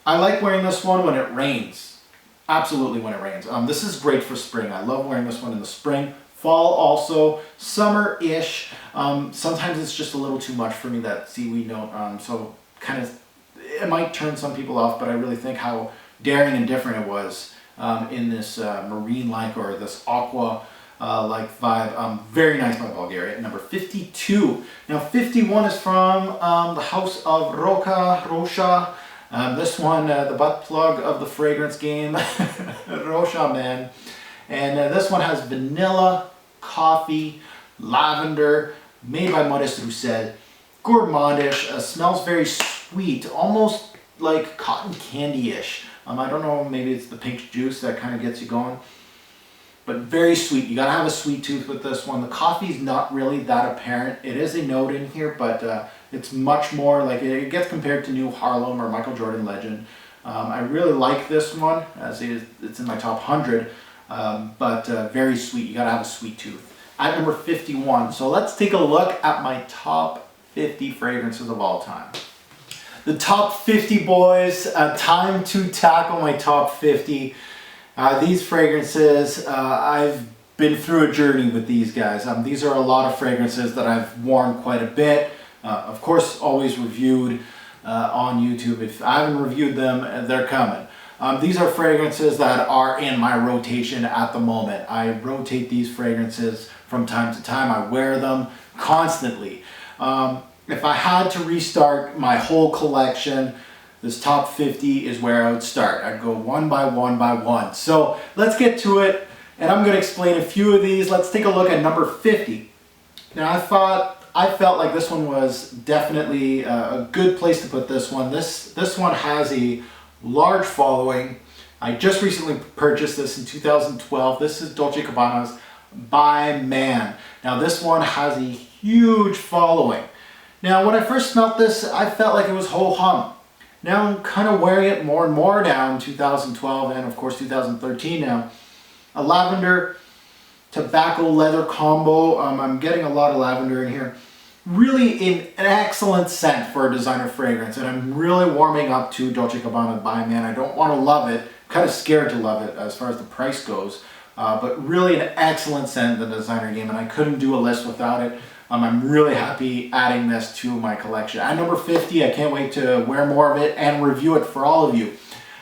I like wearing this one when it rains. Absolutely when it rains. This is great for spring. I love wearing this one in the spring. Fall also, summer-ish. Sometimes it's just a little too much for me, that seaweed note. So kind of, it might turn some people off, but I really think how daring and different it was in this marine-like or this aqua-like vibe. Very nice by Bulgari at number 52. Now 51 is from the House of Rocha. This one, the butt plug of the fragrance game. Rocha, man. And this one has vanilla, coffee, lavender, made by Modeste Roussel. Gourmandish, smells very sweet, almost like cotton candy-ish. I don't know, maybe it's the pink juice that kind of gets you going. But very sweet. You gotta have a sweet tooth with this one. The coffee's not really that apparent. It is a note in here, but it's much more like, it gets compared to New Harlem or Michael Jordan Legend. I really like this one, as it's in my top 100. But very sweet. You gotta have a sweet tooth. At number 51, so let's take a look at my top 50 fragrances of all time. The top 50, boys. Time to tackle my top 50. These fragrances, I've been through a journey with these guys. These are a lot of fragrances that I've worn quite a bit. Of course, always reviewed on YouTube. If I haven't reviewed them, they're coming. These are fragrances that are in my rotation at the moment. I rotate these fragrances from time to time. I wear them constantly. If I had to restart my whole collection, this top 50 is where I would start. I'd go one by one by one. So let's get to it, and I'm going to explain a few of these. Let's take a look at number 50. Now I felt like this one was definitely a good place to put this one. This one has a large following. I just recently purchased this in 2012. This is Dolce & Gabbana's by Man. Now this one has a huge following. Now when I first smelt this, I felt like it was ho-hum. Now I'm kind of wearing it more and more now in 2012 and of course 2013 now. A lavender tobacco leather combo. I'm getting a lot of lavender in here. Really an excellent scent for a designer fragrance, and I'm really warming up to Dolce & Gabbana by Man. I don't want to love it. I'm kind of scared to love it as far as the price goes, but really an excellent scent in the designer game, and I couldn't do a list without it. I'm really happy adding this to my collection. At number 50, I can't wait to wear more of it and review it for all of you.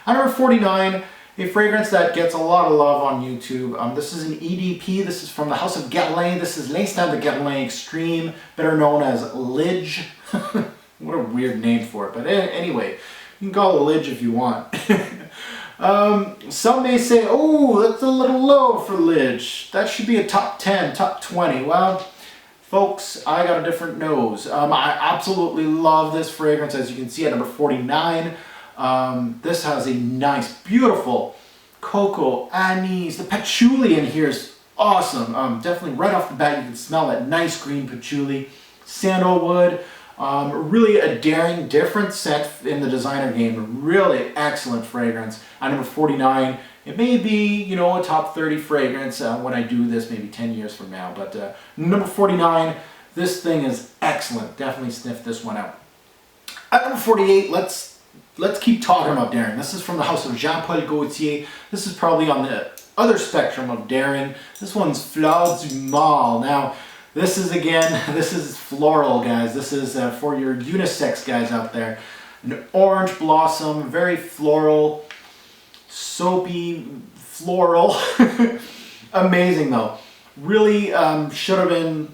At number 49, a fragrance that gets a lot of love on YouTube. This is an EDP. This is from the House of Guerlain. This is L'Instant de Guerlain Extreme, better known as Lidge. What a weird name for it, but anyway, you can call it Lidge if you want. Some may say, oh, that's a little low for Lidge. That should be a top 10, top 20. Well, folks, I got a different nose. I absolutely love this fragrance, as you can see at number 49. This has a nice, beautiful cocoa, anise. The patchouli in here is awesome. Definitely right off the bat you can smell that nice green patchouli. Sandalwood, really a daring, different scent in the designer game. Really excellent fragrance. At number 49, it may be, you know, a top 30 fragrance when I do this maybe 10 years from now. But number 49, this thing is excellent. Definitely sniff this one out. At number 48, let's keep talking about daring. This is from the House of Jean-Paul Gaultier. This is probably on the other spectrum of daring. This one's Fleur du Mal. Now, this is floral, guys. This is for your unisex guys out there. An orange blossom, very floral, soapy, floral. Amazing though. Really should have been,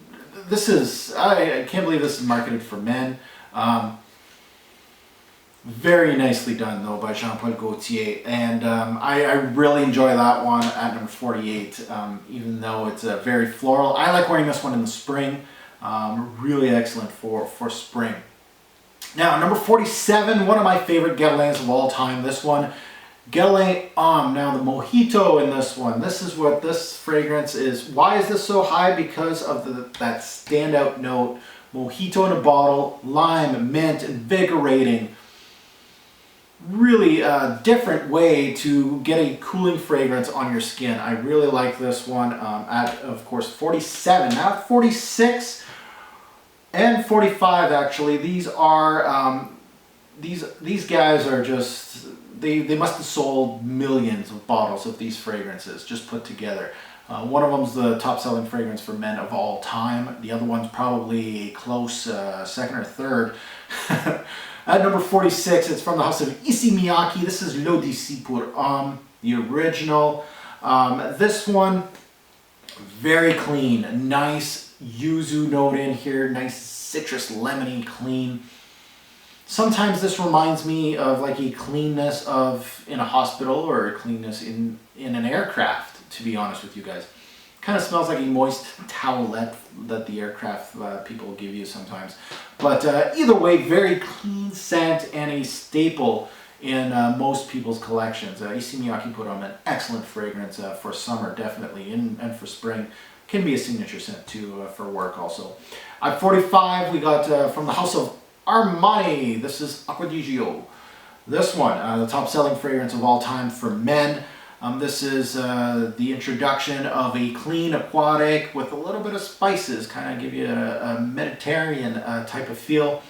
I can't believe this is marketed for men. Very nicely done though by Jean-Paul Gaultier, and I really enjoy that one at number 48, even though it's very floral. I like wearing this one in the spring. Really excellent for spring. Now number 47, one of my favorite Guerlains of all time. This one, Guerlain Homme. Now the mojito in this one. This is what this fragrance is. Why is this so high? Because of that standout note. Mojito in a bottle, lime, mint, invigorating. Really a different way to get a cooling fragrance on your skin. I really like this one at, of course, 47. Now at 46 and 45, actually, these are these guys are just, they must have sold millions of bottles of these fragrances just put together. One of them's the top selling fragrance for men of all time. The other one's probably a close second or third. At number 46, it's from the House of Issey Miyake. This is L'Odyssée pour Homme, the original. This one, very clean. Nice yuzu note in here. Nice citrus, lemony, clean. Sometimes this reminds me of like a cleanness of in a hospital or a cleanness in an aircraft, to be honest with you guys. Kind of smells like a moist towelette that the aircraft people give you sometimes. But either way, very clean scent and a staple in most people's collections. Issey Miyake put on an excellent fragrance for summer, definitely, and for spring. Can be a signature scent too for work also. At 45, we got from the House of Armani. This is Acqua di Gio. This one, the top selling fragrance of all time for men. This is the introduction of a clean aquatic with a little bit of spices, kind of give you a Mediterranean type of feel.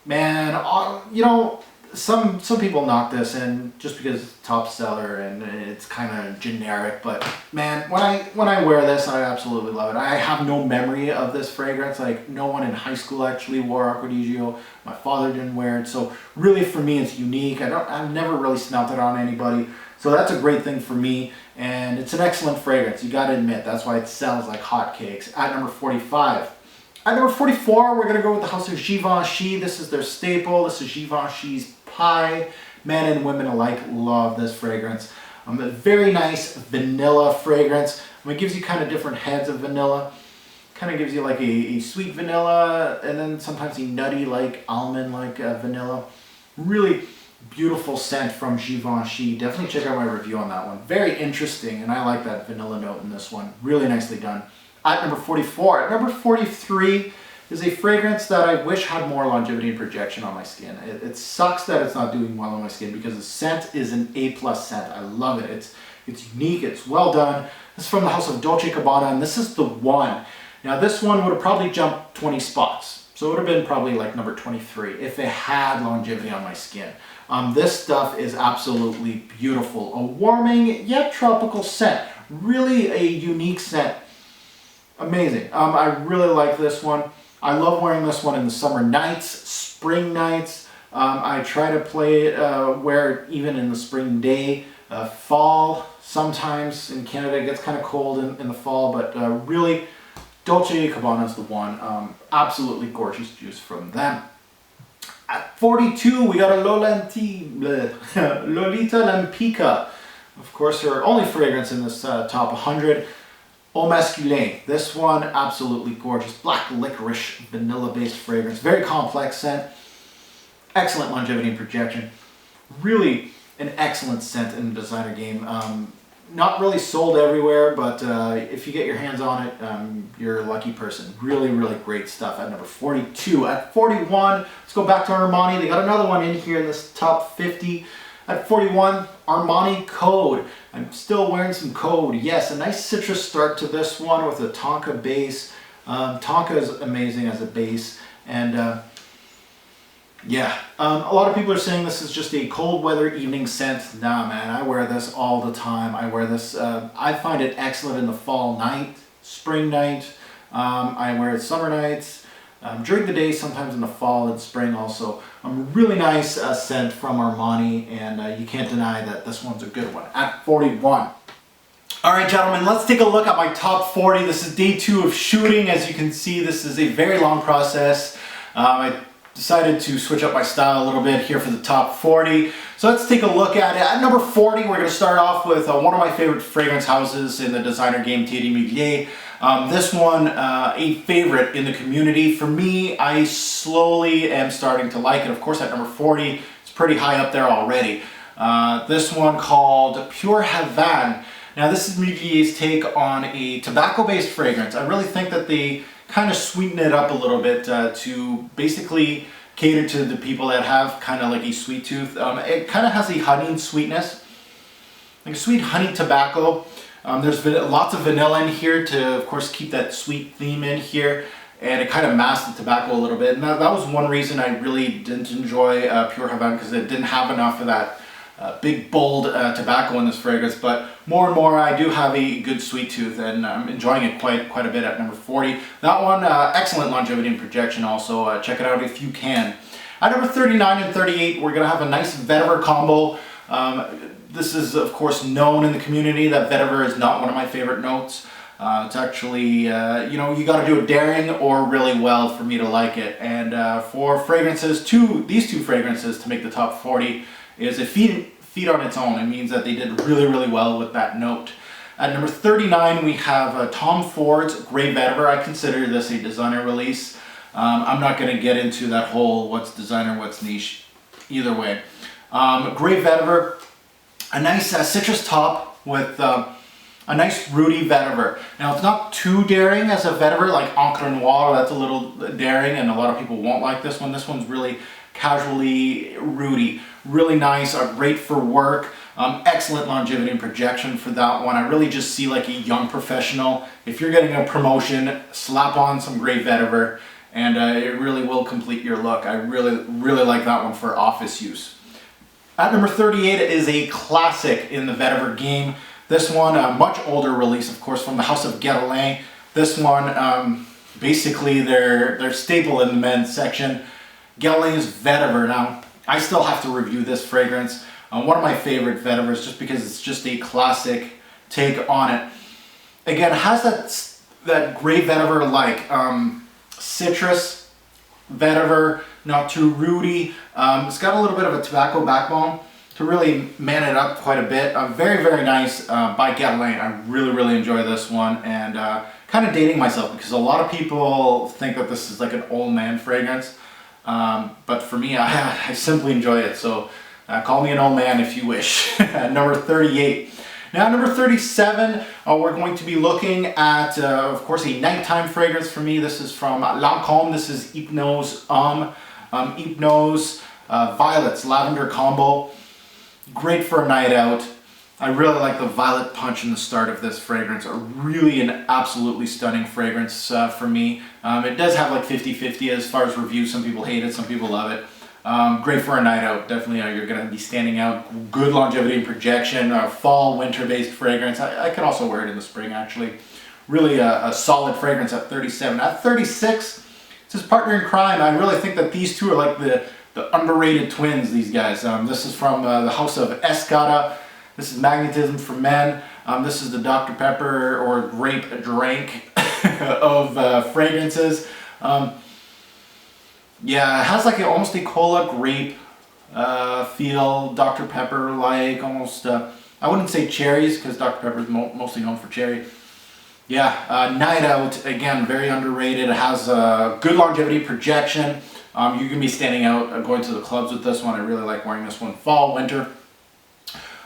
Man, you know, some people knock this and just because it's top seller and it's kind of generic, but man, when I wear this, I absolutely love it. I have no memory of this fragrance. Like, no one in high school actually wore Acqua di Gio. My father didn't wear it, so really for me it's unique. I've never really smelt it on anybody. So that's a great thing for me, and it's an excellent fragrance, you gotta admit. That's why it sells like hotcakes. At number 45. At number 44, we're gonna go with the House of Givenchy. This is their staple. This is Givenchy's Pie. Men and women alike love this fragrance. A very nice vanilla fragrance. It gives you kind of different heads of vanilla. Kind of gives you like a sweet vanilla, and then sometimes a nutty like almond like vanilla. Really beautiful scent from Givenchy. Definitely check out my review on that one. Very interesting, and I like that vanilla note in this one. Really nicely done. At number 44. At number 43 is a fragrance that I wish had more longevity and projection on my skin. It sucks that it's not doing well on my skin because the scent is an A+ scent. I love it. It's unique, it's well done. This is from the house of Dolce & Gabbana, and this is the one. Now this one would have probably jumped 20 spots. So it would have been probably like number 23 if it had longevity on my skin. This stuff is absolutely beautiful. A warming yet tropical scent. Really a unique scent. Amazing. I really like this one. I love wearing this one in the summer nights, spring nights. I try to wear it even in the spring day, fall. Sometimes in Canada it gets kind of cold in the fall, but really Dolce & Gabbana is the one. Absolutely gorgeous juice from them. At 42, we got a Lolita Lampica. Of course, her only fragrance in this top 100. Eau Masculin. This one, absolutely gorgeous. Black licorice, vanilla-based fragrance. Very complex scent. Excellent longevity and projection. Really an excellent scent in the designer game. Not really sold everywhere, but if you get your hands on it, you're a lucky person. Really, really great stuff at number 42. At 41, let's go back to Armani. They got another one in here in this top 50. At 41, Armani Code. I'm still wearing some Code. Yes, a nice citrus start to this one with a tonka base. Tonka is amazing as a base. And yeah, a lot of people are saying this is just a cold weather evening scent. Nah, man, I wear this all the time. I wear this, I find it excellent in the fall night, spring night. I wear it summer nights, during the day, sometimes in the fall and spring also. Really nice scent from Armani, and you can't deny that this one's a good one. At 41. All right, gentlemen, let's take a look at my top 40. This is day 2 of shooting. As you can see, this is a very long process. I decided to switch up my style a little bit here for the top 40. So let's take a look at it. At number 40, we're going to start off with one of my favorite fragrance houses in the designer game, Thierry Mugler. This one, a favorite in the community. For me, I slowly am starting to like it. Of course, at number 40, it's pretty high up there already. This one called Pure Havane. Now, this is Mugler's take on a tobacco-based fragrance. I really think that they kind of sweeten it up a little bit to basically cater to the people that have kind of like a sweet tooth. It kind of has a honey sweetness, like a sweet honey tobacco. There's lots of vanilla in here to, of course, keep that sweet theme in here, and it kind of masks the tobacco a little bit. And that was one reason I really didn't enjoy Pure Havane, because it didn't have enough of that big, bold tobacco in this fragrance. But more and more, I do have a good sweet tooth, and I'm enjoying it quite a bit at number 40. That one, excellent longevity and projection also. Check it out if you can. At number 39 and 38, we're going to have a nice vetiver combo. This is, of course, known in the community that vetiver is not one of my favorite notes. It's actually, you know, you got to do it daring or really well for me to like it. And for fragrances, these two fragrances to make the top 40 is a feat on its own. It means that they did really well with that note. At number 39, we have Tom Ford's Grey Vetiver. I consider this a designer release. I'm not going to get into that whole what's designer, what's niche, either way. Grey Vetiver, a nice citrus top with a nice rooty vetiver. Now, it's not too daring as a vetiver like Encre Noire. That's a little daring, and a lot of people won't like this one. This one's really casually rooty. Really nice, great for work. Excellent longevity and projection for that one. I really just see like a young professional. If you're getting a promotion, slap on some Grey Vetiver, and it really will complete your look. I really like that one for office use. At number 38 is a classic in the vetiver game. This one, a much older release, of course, from the house of Colognes. This one, basically their staple in the men's section. Colognes Vetiver. Now, I still have to review this fragrance. One of my favorite vetivers, just because it's just a classic take on it. Again, it has that Grey Vetiver like citrus vetiver, not too rooty. It's got a little bit of a tobacco backbone, to really man it up quite a bit. Very, very nice by Colognes. I really, really enjoy this one, and kind of dating myself because a lot of people think that this is like an old man fragrance, but for me, I simply enjoy it. So call me an old man if you wish. Number 38. Now, number 37, we're going to be looking at, of course, a nighttime fragrance for me. This is from Lancôme. This is Hypnose Hypnose Violets Lavender Combo. Great for a night out. I really like the violet punch in the start of this fragrance. Really an absolutely stunning fragrance for me. It does have like 50-50 as far as reviews. Some people hate it, some people love it. Great for a night out. Definitely you're going to be standing out. Good longevity and projection. Fall, winter-based fragrance. I can also wear it in the spring, actually. Really a solid fragrance at 37. At 36, it's his partner in crime. I really think that these two are like the underrated twins, these guys. This is from the house of Escada. This is Magnetism for Men. This is the Dr. Pepper or grape drink of fragrances. Yeah, it has like almost a cola grape feel, Dr. Pepper like, almost, I wouldn't say cherries because Dr. Pepper is mostly known for cherry. Yeah, night out, again, very underrated. It has good longevity, projection. You can be standing out going to the clubs with this one. I really like wearing this one fall, winter.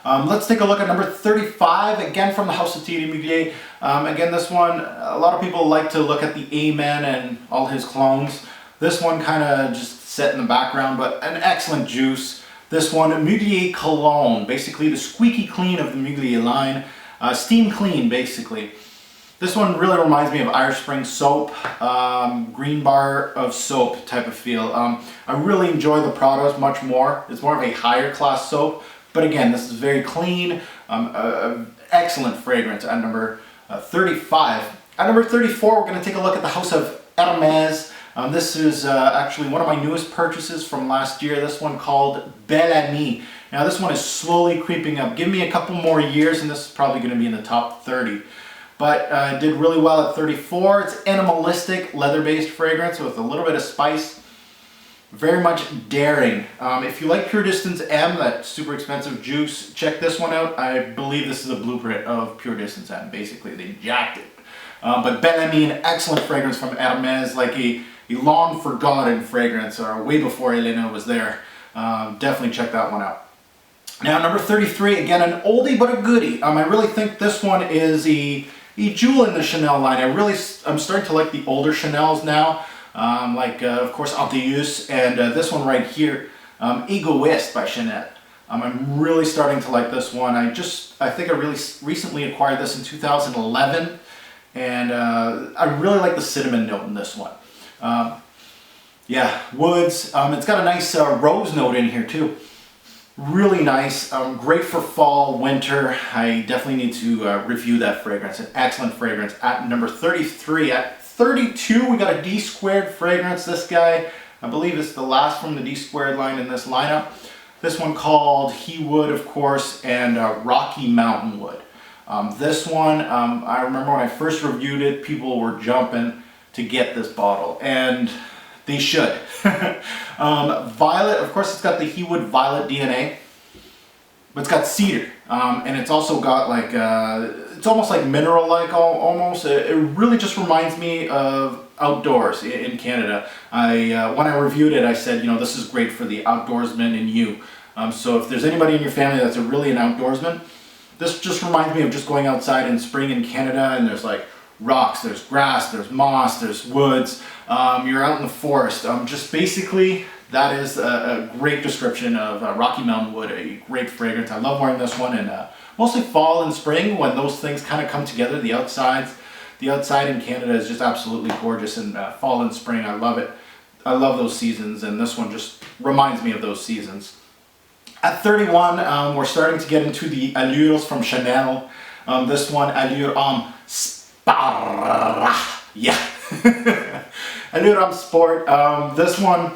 Let's take a look at number 35, again from the house of Thierry Mugler. Again, this one, a lot of people like to look at the Amen and all his clones. This one kind of just set in the background, but an excellent juice. This one, Mugler Cologne, basically the squeaky clean of the Mugler line. Steam clean, basically. This one really reminds me of Irish Spring soap, green bar of soap type of feel. I really enjoy the Prados much more. It's more of a higher class soap, but again, this is very clean, excellent fragrance at number 35. At number 34, we're going to take a look at the house of Hermès. This is actually one of my newest purchases from last year. This one called Belle Amie. Now this one is slowly creeping up. Give me a couple more years and this is probably going to be in the top 30. But did really well at 34. It's animalistic, leather-based fragrance with a little bit of spice. Very much daring. If you like Pure Distance M, that super expensive juice, check this one out. I believe this is a blueprint of Pure Distance M. Basically, they jacked it. But Belle Amie, an excellent fragrance from Hermès, like a long forgotten fragrance, or way before Elena was there. Definitely check that one out. Now, number 33, again, an oldie but a goodie. I really think this one is a jewel in the Chanel line. I'm starting to like the older Chanels now, of course Antius, and this one right here, Egoist by Chanel. I'm really starting to like this one. I think I really recently acquired this in 2011, and I really like the cinnamon note in this one. Yeah, woods. It's got a nice rose note in here too. Really nice, great for fall, winter. I definitely need to review that fragrance. An excellent fragrance at number 33. At 32, we got a D Squared fragrance. This guy, I believe, is the last from the D Squared line in this lineup. This one called He Wood, of course, and Rocky Mountain Wood. This one, I remember when I first reviewed it, people were jumping to get this bottle, and they should. Violet, of course, it's got the He Wood Violet DNA, but it's got cedar, and it's also got like, it's almost like mineral-like almost. It really just reminds me of outdoors in Canada. When I reviewed it, I said, you know, this is great for the outdoorsman in you. So if there's anybody in your family that's really an outdoorsman, this just reminds me of just going outside in spring in Canada, and there's like rocks, there's grass, there's moss, there's woods. You're out in the forest. Just basically, that is a great description of Rocky Mountain Wood, a great fragrance. I love wearing this one in mostly fall and spring when those things kind of come together. The outside in Canada is just absolutely gorgeous in fall and spring. I love it. I love those seasons, and this one just reminds me of those seasons. At 31, we're starting to get into the allures from Chanel. This one, Allure Homme Sport. Yeah. Allure Homme Sport. This one,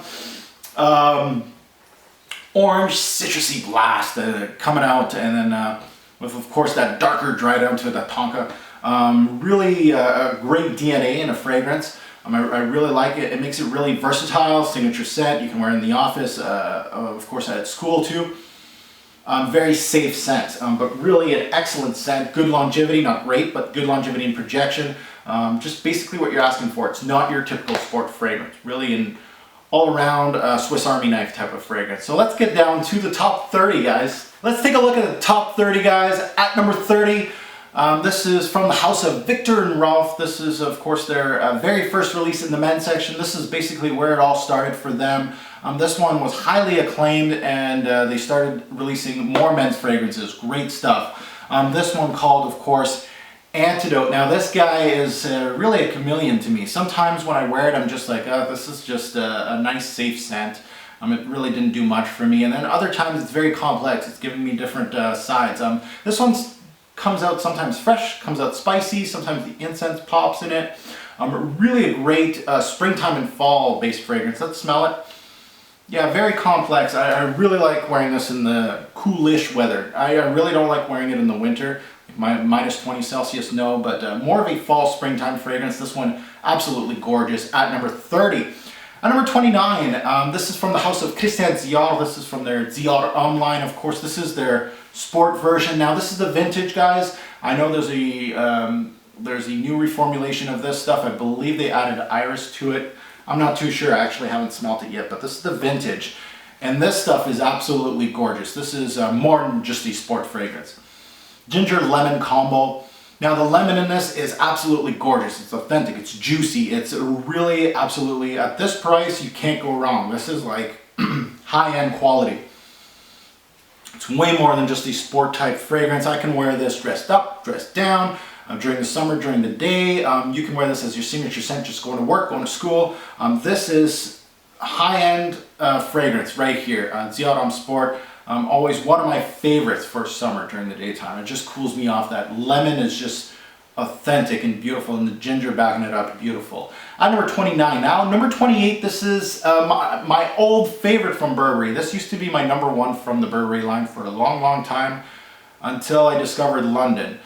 orange citrusy blast coming out, and then with, of course, that darker dry down to it, that tonka. Really a great DNA in a fragrance. I really like it. It makes it really versatile, signature scent. You can wear it in the office, of course at school too. Very safe scent, but really an excellent scent. Good longevity, not great, but good longevity and projection. Just basically what you're asking for. It's not your typical sport fragrance. Really an all-around Swiss Army knife type of fragrance. So let's get down to the top 30, guys. Let's take a look at the top 30, guys. At number 30, this is from the house of Victor and Rolf. This is, of course, their very first release in the men's section. This is basically where it all started for them. This one was highly acclaimed, and they started releasing more men's fragrances. Great stuff. This one called, of course, Antidote. Now this guy is really a chameleon to me. Sometimes when I wear it, I'm just like, oh, this is just a nice, safe scent. It really didn't do much for me. And then other times it's very complex. It's giving me different sides. This one comes out sometimes fresh, comes out spicy. Sometimes the incense pops in it. Really a great springtime and fall based fragrance. Let's smell it. Yeah, very complex. I really like wearing this in the coolish weather. I really don't like wearing it in the winter. Minus 20 Celsius, no, but more of a fall springtime fragrance. This one, absolutely gorgeous. At number 30. At number 29, this is from the house of Christian Dior. This is from their Dior line. Of course, this is their sport version. Now, this is the vintage, guys. I know there's a new reformulation of this stuff. I believe they added iris to it. I'm not too sure. I actually haven't smelt it yet, but this is the vintage. And this stuff is absolutely gorgeous. This is more than just a sport fragrance. Ginger lemon combo. Now the lemon in this is absolutely gorgeous. It's authentic, it's juicy, it's really absolutely, at this price you can't go wrong. This is like high-end quality. It's way more than just a sport type fragrance. I can wear this dressed up, dressed down, during the summer, during the day. You can wear this as your signature scent, just going to work, going to school. This is high-end fragrance right here, Dior Sport. Always one of my favorites for summer during the daytime. It just cools me off. That lemon is just authentic and beautiful, and the ginger backing it up, beautiful. At number 29 now. Number 28, this is my old favorite from Burberry. This used to be my number one from the Burberry line for a long, long time until I discovered London.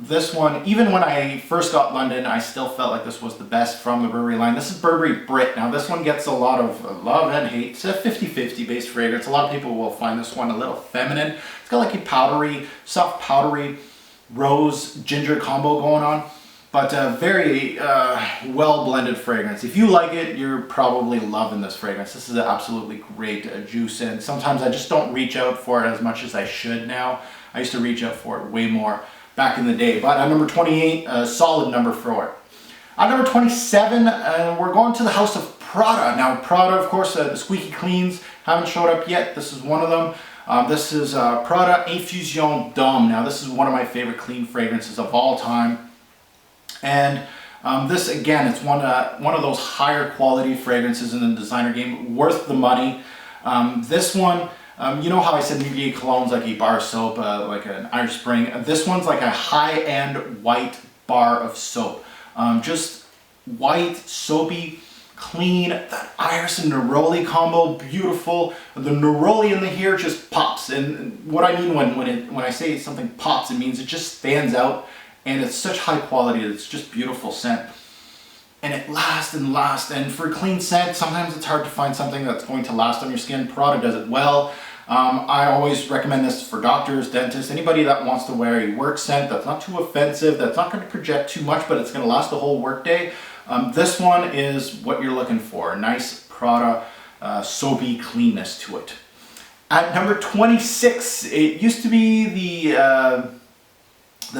This one, even when I first got London, I still felt like this was the best from the Burberry line. This is Burberry Brit. Now this one gets a lot of love and hate. It's a 50-50 based fragrance. A lot of people will find this one a little feminine. It's got like a powdery, soft powdery rose ginger combo going on, but a very well blended fragrance. If you like it, you're probably loving this fragrance. This is an absolutely great juice, and sometimes I just don't reach out for it as much as I should now. I used to reach out for it way more back in the day. But at number 28, a solid number for it. At number 27, we're going to the house of Prada. Now Prada, of course, the squeaky cleans haven't showed up yet. This is one of them. This is Prada Infusion D'Homme. Now this is one of my favorite clean fragrances of all time. And this, again, it's one of those higher quality fragrances in the designer game, worth the money. This one, you know how I said Nivier Colognes like a bar soap, like an Irish Spring? This one's like a high-end white bar of soap. Just white, soapy, clean. That iris and neroli combo, beautiful. The neroli in the here just pops. And what I mean when I say something pops, it means it just stands out. And it's such high quality, it's just beautiful scent. And it lasts and lasts. And for clean scent, sometimes it's hard to find something that's going to last on your skin. Prada does it well. I always recommend this for doctors, dentists, anybody that wants to wear a work scent that's not too offensive, that's not going to project too much, but it's going to last the whole work day. This one is what you're looking for. A nice Prada soapy cleanness to it. At number 26, it used to be the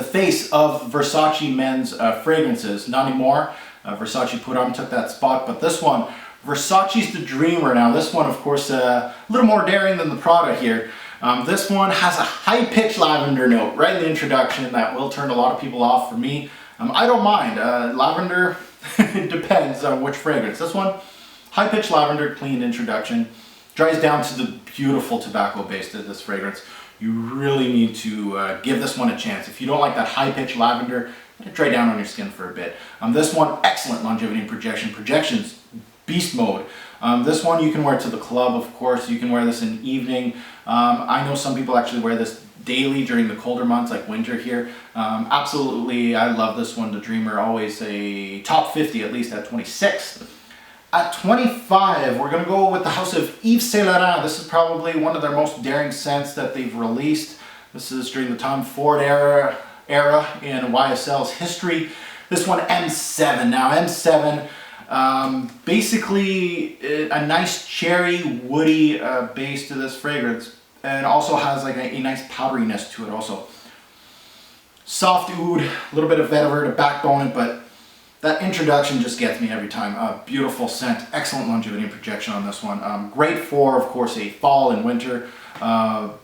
face of Versace men's fragrances. Not anymore. Versace put on, took that spot, but this one, Versace's The Dreamer. Now this one, of course, a little more daring than the Prada here. This one has a high-pitched lavender note right in the introduction that will turn a lot of people off. For me, I don't mind. Lavender, it depends on which fragrance. This one, high-pitched lavender, clean introduction. Dries down to the beautiful tobacco base of this fragrance. You really need to give this one a chance. If you don't like that high-pitched lavender, let it dry down on your skin for a bit. This one, excellent longevity and projection. Projections, beast mode. This one you can wear to the club, of course. You can wear this in the evening. I know some people actually wear this daily during the colder months, like winter here. Absolutely, I love this one, The Dreamer. Always a top 50, at least at 26. At 25, we're going to go with the house of Yves Saint Laurent. This is probably one of their most daring scents that they've released. This is during the Tom Ford era in YSL's history. This one, M7. Now, M7, basically a nice cherry, woody base to this fragrance, and also has like a nice powderiness to it also. Soft oud, a little bit of vetiver to backbone it, but that introduction just gets me every time. A beautiful scent, excellent longevity and projection on this one. Great for, of course, a fall and winter. Wow,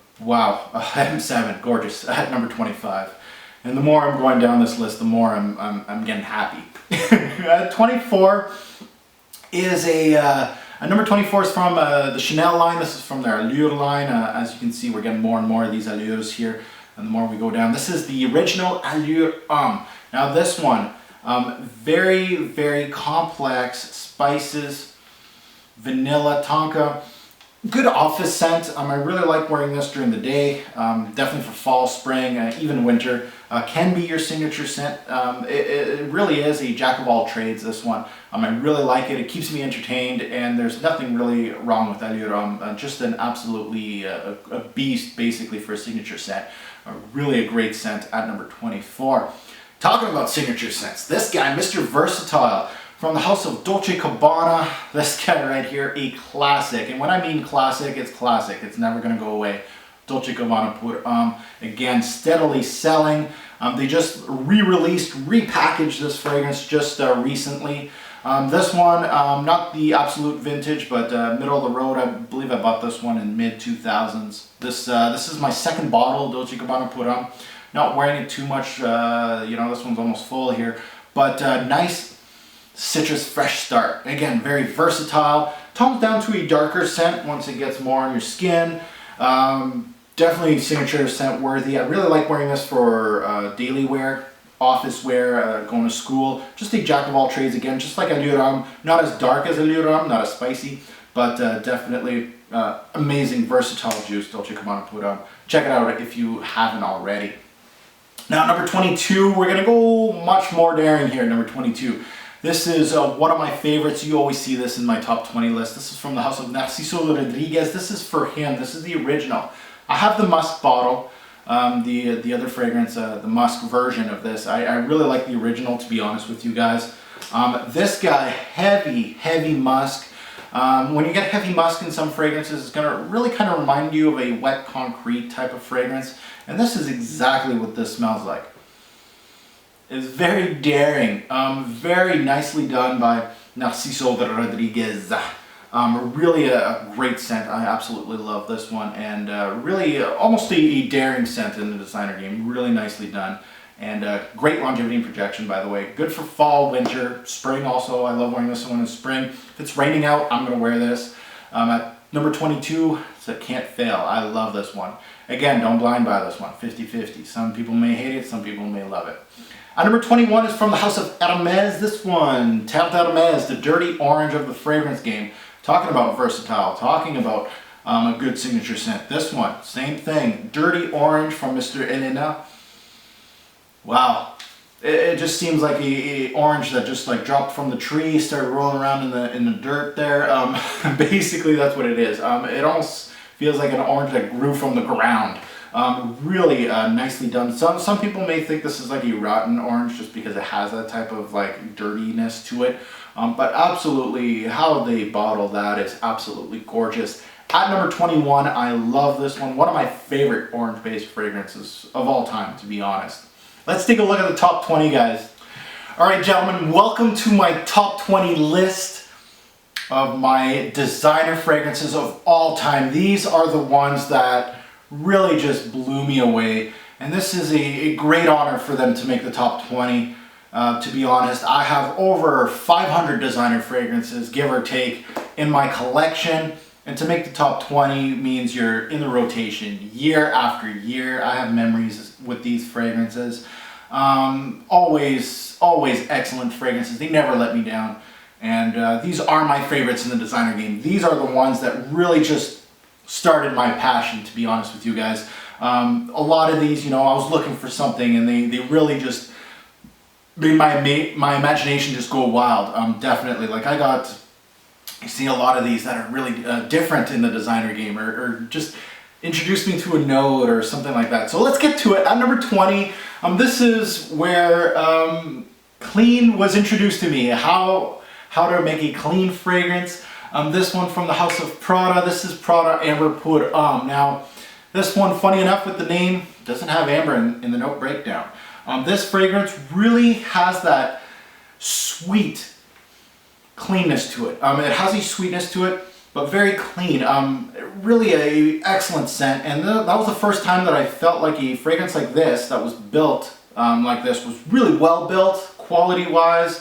M7, gorgeous, at number 25. And the more I'm going down this list, the more I'm getting happy. 24 is number 24 is from the Chanel line. This is from their Allure line. As you can see, we're getting more and more of these Allures here. And the more we go down, this is the original Allure Homme. Now this one, very, very complex spices, vanilla, tonka. Good office scent. I really like wearing this during the day. Definitely for fall, spring, even winter. Can be your signature scent. It really is a jack of all trades, this one. I really like it. It keeps me entertained, and there's nothing really wrong with Allure Homme. Just an absolutely a beast, basically, for a signature scent. Really a great scent at number 24. Talking about signature scents, this guy, Mr. Versatile, from the house of Dolce & Gabbana. This guy right here, a classic. And when I mean classic, it's classic. It's never going to go away. Dolce & Gabbana Pour Homme, again, steadily selling. They just re-released, repackaged this fragrance just recently. This one, not the absolute vintage, but middle of the road. I believe I bought this one in mid-2000s. This is my second bottle, Dolce & Gabbana Pour Homme. Not wearing it too much, you know, this one's almost full here. But nice citrus fresh start. Again, very versatile. Tones down to a darker scent once it gets more on your skin. Definitely signature scent worthy. I really like wearing this for daily wear, office wear, going to school. Just a jack of all trades again, just like Allure Homme. Not as dark as Allure Homme, not as spicy, but definitely amazing, versatile juice, Dolce & Gabbana Pour Homme. Check it out if you haven't already. Now, number 22, we're going to go much more daring here, number 22. This is one of my favorites. You always see this in my top 20 list. This is from the house of Narciso Rodriguez. This is for him. This is the original. I have the musk bottle, the other fragrance, the musk version of this. I really like the original, to be honest with you guys. This guy, heavy musk. When you get heavy musk in some fragrances, it's going to really kind of remind you of a wet concrete type of fragrance. And this is exactly what this smells like. It's very daring, very nicely done by Narciso Rodriguez. Really a great scent. I absolutely love this one, and really almost a daring scent in the designer game. Really nicely done, and great longevity and projection, by the way. Good for fall, winter, spring also. I love wearing this one in spring. If it's raining out, I'm going to wear this. At number 22, it's a can't fail. I love this one. Again, don't blind buy this one, 50-50. Some people may hate it, some people may love it. Number 21 is from the house of Hermes. This one, Terre d'Hermes, the dirty orange of the fragrance game. Talking about versatile, talking about a good signature scent. This one, same thing, dirty orange from Mr. Elena. Wow, it just seems like a orange that just like dropped from the tree, started rolling around in the dirt there. Basically, that's what it is. It almost feels like an orange that grew from the ground. Really nicely done. Some people may think this is like a rotten orange just because it has that type of like dirtiness to it. But absolutely, how they bottle that is absolutely gorgeous. At number 21, I love this one. One of my favorite orange-based fragrances of all time, to be honest. Let's take a look at the top 20, guys. All right, gentlemen, welcome to my top 20 list of my designer fragrances of all time. These are the ones that really just blew me away, and this is a great honor for them to make the top 20. To be honest, I have over 500 designer fragrances, give or take, in my collection, and to make the top 20 means you're in the rotation year after year. I have memories with these fragrances. Always excellent fragrances. They never let me down, and these are my favorites in the designer game. These are the ones that really just started my passion, to be honest with you guys. A lot of these, you know, I was looking for something, and they really just made my imagination just go wild. Definitely, like I got you see a lot of these that are really different in the designer game, or just introduce me to a note or something like that. So let's get to it. At number 20, this is where clean was introduced to me. How to make a clean fragrance. This one from the House of Prada. This is Prada Amber Pour Homme. Now, this one, funny enough with the name, doesn't have amber in the note breakdown. This fragrance really has that sweet cleanness to it. It has a sweetness to it, but very clean. Really a excellent scent, and that was the first time that I felt like a fragrance like this, that was built like this, was really well built, quality-wise.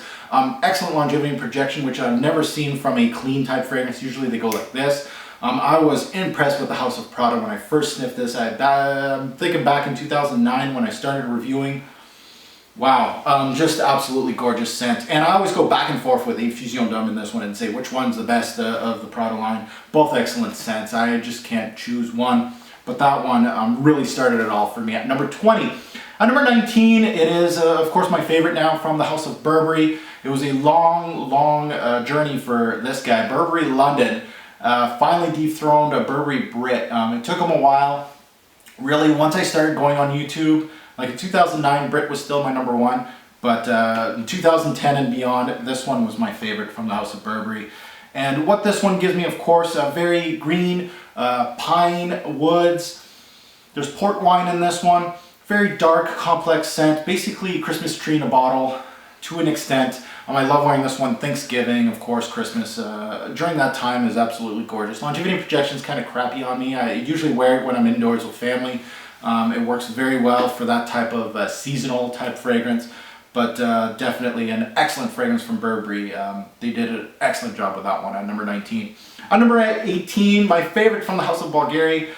Excellent longevity and projection, which I've never seen from a clean type fragrance. Usually they go like this. I was impressed with the House of Prada when I first sniffed this. I'm thinking back in 2009 when I started reviewing. Wow, just absolutely gorgeous scent. And I always go back and forth with a Fusion D'Homme in this one and say which one's the best of the Prada line. Both excellent scents. I just can't choose one. But that one really started it all for me. At number 20. At number 19, it is, of course, my favorite now from the House of Burberry. It was a long journey for this guy. Burberry London finally dethroned a Burberry Brit. It took him a while. Really, once I started going on YouTube, like in 2009, Brit was still my number one. But in 2010 and beyond, this one was my favorite from the House of Burberry. And what this one gives me, of course, a very green, pine, woods. There's port wine in this one. Very dark, complex scent. Basically, Christmas tree in a bottle to an extent. I love wearing this one Thanksgiving, of course, Christmas. During that time is absolutely gorgeous. Longevity and projection is kind of crappy on me. I usually wear it when I'm indoors with family. It works very well for that type of seasonal type fragrance. But definitely an excellent fragrance from Burberry. They did an excellent job with that one at number 19. At number 18, my favorite from the House of Bulgari.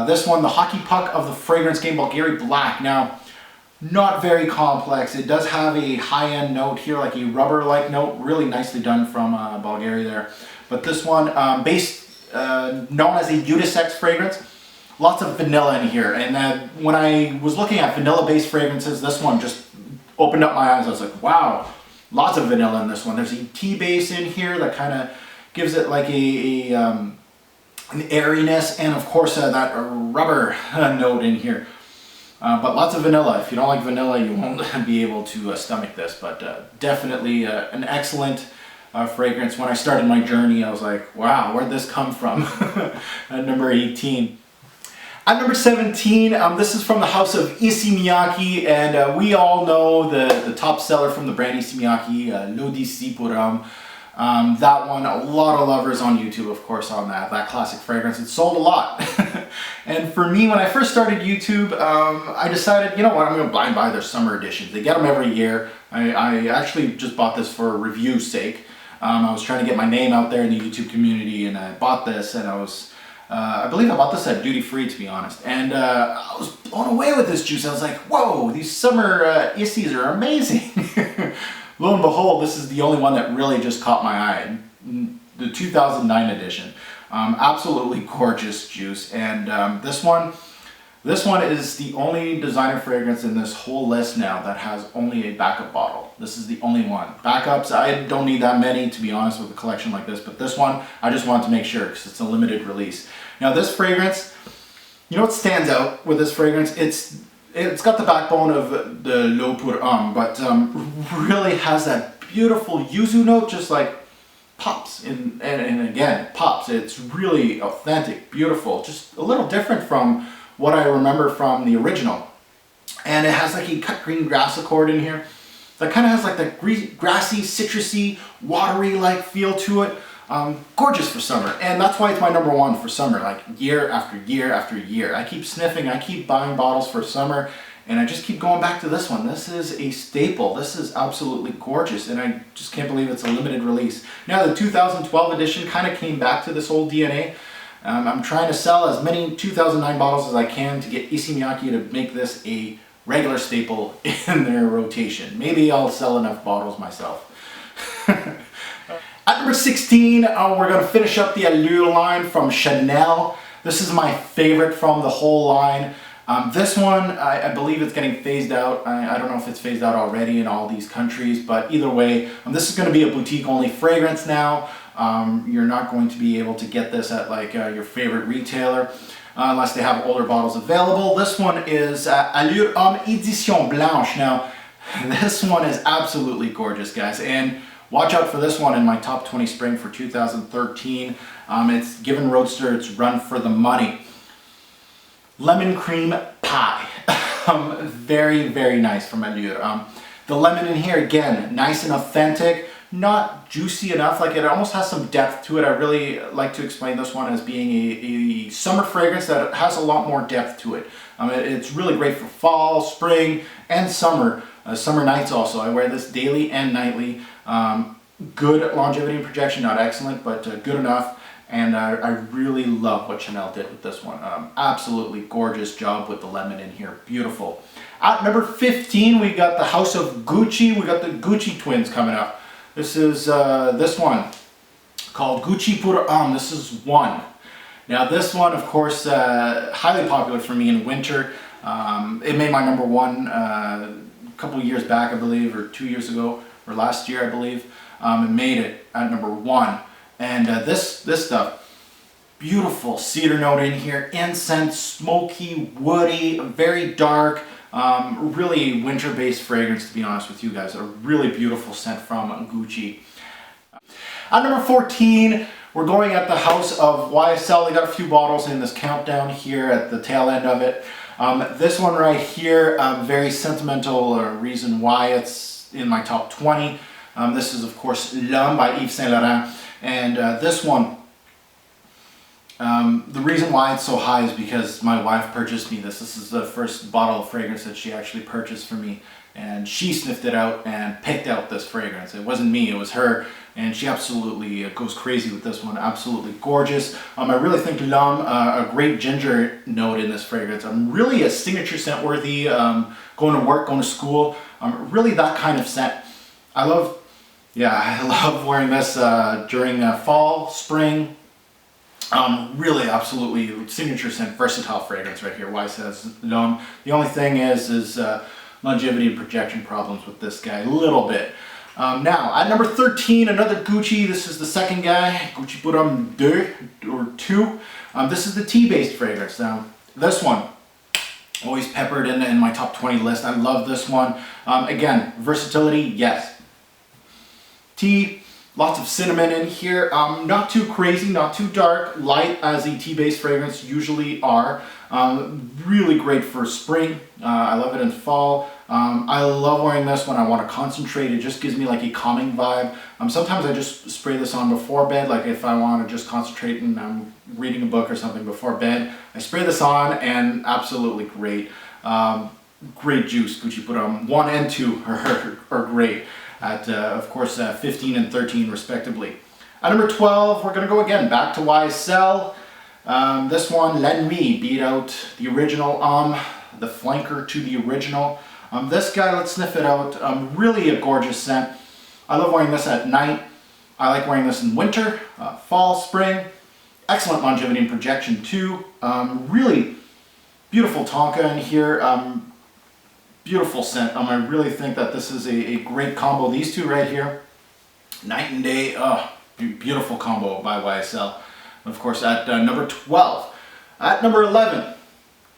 This one, the Hockey Puck of the fragrance game, Bulgari Black. Now, not very complex. It does have a high-end note here, like a rubber-like note. Really nicely done from Bulgari there. But this one, known as a unisex fragrance, lots of vanilla in here. And when I was looking at vanilla-based fragrances, this one just opened up my eyes. I was like, wow, lots of vanilla in this one. There's a tea base in here that kind of gives it like an airiness, and of course that rubber note in here. But lots of vanilla. If you don't like vanilla, you won't be able to stomach this. But definitely an excellent fragrance. When I started my journey, I was like, wow, where'd this come from? At number 18. At number 17, this is from the House of Issey Miyake, and we all know the top seller from the brand Issey Miyake, L'Odyssée pour Homme. That one, a lot of lovers on YouTube, of course, on that classic fragrance. It sold a lot. And for me, when I first started YouTube, I decided, you know what, I'm going to blind buy their summer editions. They get them every year. I actually just bought this for review sake. I was trying to get my name out there in the YouTube community, and I bought this, and I believe I bought this at duty free, to be honest. And I was blown away with this juice. I was like, whoa, these summer Isseys are amazing. Lo and behold, this is the only one that really just caught my eye. The 2009 edition. Absolutely gorgeous juice. And this one is the only designer fragrance in this whole list now that has only a backup bottle. This is the only one. Backups, I don't need that many, to be honest, with a collection like this. But this one, I just wanted to make sure because it's a limited release. Now this fragrance, you know what stands out with this fragrance? It's got the backbone of the L'Eau pour Homme, but really has that beautiful yuzu note, just like pops. And again, pops. It's really authentic, beautiful, just a little different from what I remember from the original. And it has like a cut green grass accord in here that kind of has like that grassy, citrusy, watery like feel to it. Gorgeous for summer, and that's why it's my number one for summer, like year after year after year. I keep sniffing, I keep buying bottles for summer, and I just keep going back to this one. This is a staple. This is absolutely gorgeous, and I just can't believe it's a limited release. Now the 2012 edition kind of came back to this old DNA. I'm trying to sell as many 2009 bottles as I can to get Issey Miyake to make this a regular staple in their rotation. Maybe I'll sell enough bottles myself. At number 16, we're going to finish up the Allure line from Chanel. This is my favorite from the whole line. This one, I believe it's getting phased out. I don't know if it's phased out already in all these countries, but either way, this is going to be a boutique-only fragrance now. You're not going to be able to get this at like your favorite retailer unless they have older bottles available. This one is Allure Homme Edition Blanche. Now, this one is absolutely gorgeous, guys, and watch out for this one in my top 20 spring for 2013. It's given Roadster its run for the money. Lemon cream pie. Very, very nice from Allure. The lemon in here, again, nice and authentic, not juicy enough, like it almost has some depth to it. I really like to explain this one as being a summer fragrance that has a lot more depth to it. It's really great for fall, spring, and summer. Summer nights also. I wear this daily and nightly. Good longevity and projection, not excellent, but good enough. And I really love what Chanel did with this one. Absolutely gorgeous job with the lemon in here. Beautiful. At number 15, we got the House of Gucci. We got the Gucci twins coming up. This is this one called Gucci Pour Homme. This is one. Now this one, of course, highly popular for me in winter. It made my number one a couple years back, I believe, or 2 years ago, or last year, I believe. It made it at number one. And this stuff, beautiful cedar note in here, incense, smoky, woody, very dark, really winter-based fragrance, to be honest with you guys. A really beautiful scent from Gucci. At number 14, we're going at the House of YSL. They got a few bottles in this countdown here at the tail end of it. This one right here, very sentimental reason why it's in my top 20. This is, of course, L'Homme by Yves Saint Laurent. And this one, the reason why it's so high is because my wife purchased me this. This is the first bottle of fragrance that she actually purchased for me. And she sniffed it out and picked out this fragrance. It wasn't me, it was her. And she absolutely goes crazy with this one. Absolutely gorgeous. I really think L'Homme, a great ginger note in this fragrance. Really a signature scent worthy, going to work, going to school. Really that kind of scent. I love wearing this during fall, spring. Really, absolutely signature scent, versatile fragrance right here. Why it says L'Homme. The only thing is longevity and projection problems with this guy, a little bit. Now, at number 13, another Gucci. This is the second guy, Gucci Pour Homme 2. This is the tea-based fragrance. Now, this one, always peppered in my top 20 list. I love this one. Again, versatility, yes. Tea, lots of cinnamon in here. Not too crazy, not too dark, light as a tea-based fragrance usually are. Really great for spring. I love it in fall. I love wearing this when I want to concentrate. It just gives me like a calming vibe. Sometimes I just spray this on before bed, like if I want to just concentrate and I'm reading a book or something before bed. I spray this on and absolutely great. Great juice. Gucci Pour Homme 1 and 2 are great. At, of course, 15 and 13 respectively. At number 12, we're going to go again back to YSL. This one, La Nuit, beat out the original Homme, the flanker to the original. This guy, let's sniff it out. Really a gorgeous scent. I love wearing this at night. I like wearing this in winter, fall, spring. Excellent longevity and projection too. Really beautiful tonka in here. Beautiful scent. I really think that this is a great combo. These two right here, night and day. Beautiful combo by YSL. And of course, at number 12. At number 11,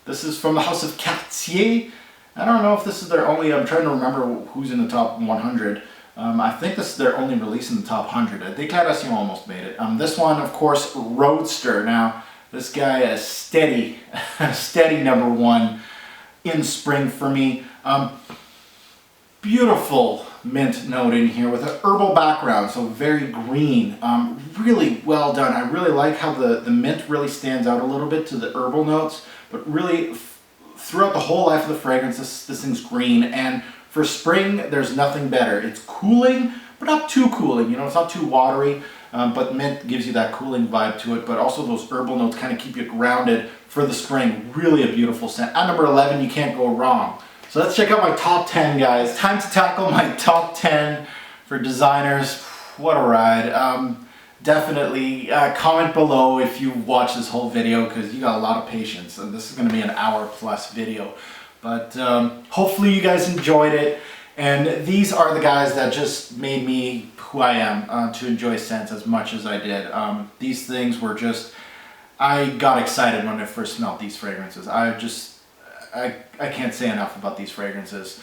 this is from the House of Cartier. I don't know if this is their only, I'm trying to remember who's in the top 100. I think this is their only release in the top 100. Déclaration almost made it. This one, of course, Roadster. Now, this guy is steady, steady number one in spring for me. Beautiful mint note in here with an herbal background, so very green. Really well done. I really like how the mint really stands out a little bit to the herbal notes, but really throughout the whole life of the fragrance, this thing's green. And for spring, there's nothing better. It's cooling, but not too cooling. You know, it's not too watery, but mint gives you that cooling vibe to it, but also those herbal notes kind of keep you grounded for the spring. Really a beautiful scent. At number 11, you can't go wrong. So let's check out my top 10, guys. Time to tackle my top 10 for designers. What a ride. Definitely comment below if you watch this whole video, because you got a lot of patience, and this is going to be an hour+ video. But hopefully you guys enjoyed it. And these are the guys that just made me who I am, to enjoy scents as much as I did. These things were just, I got excited when I first smelled these fragrances. I can't say enough about these fragrances.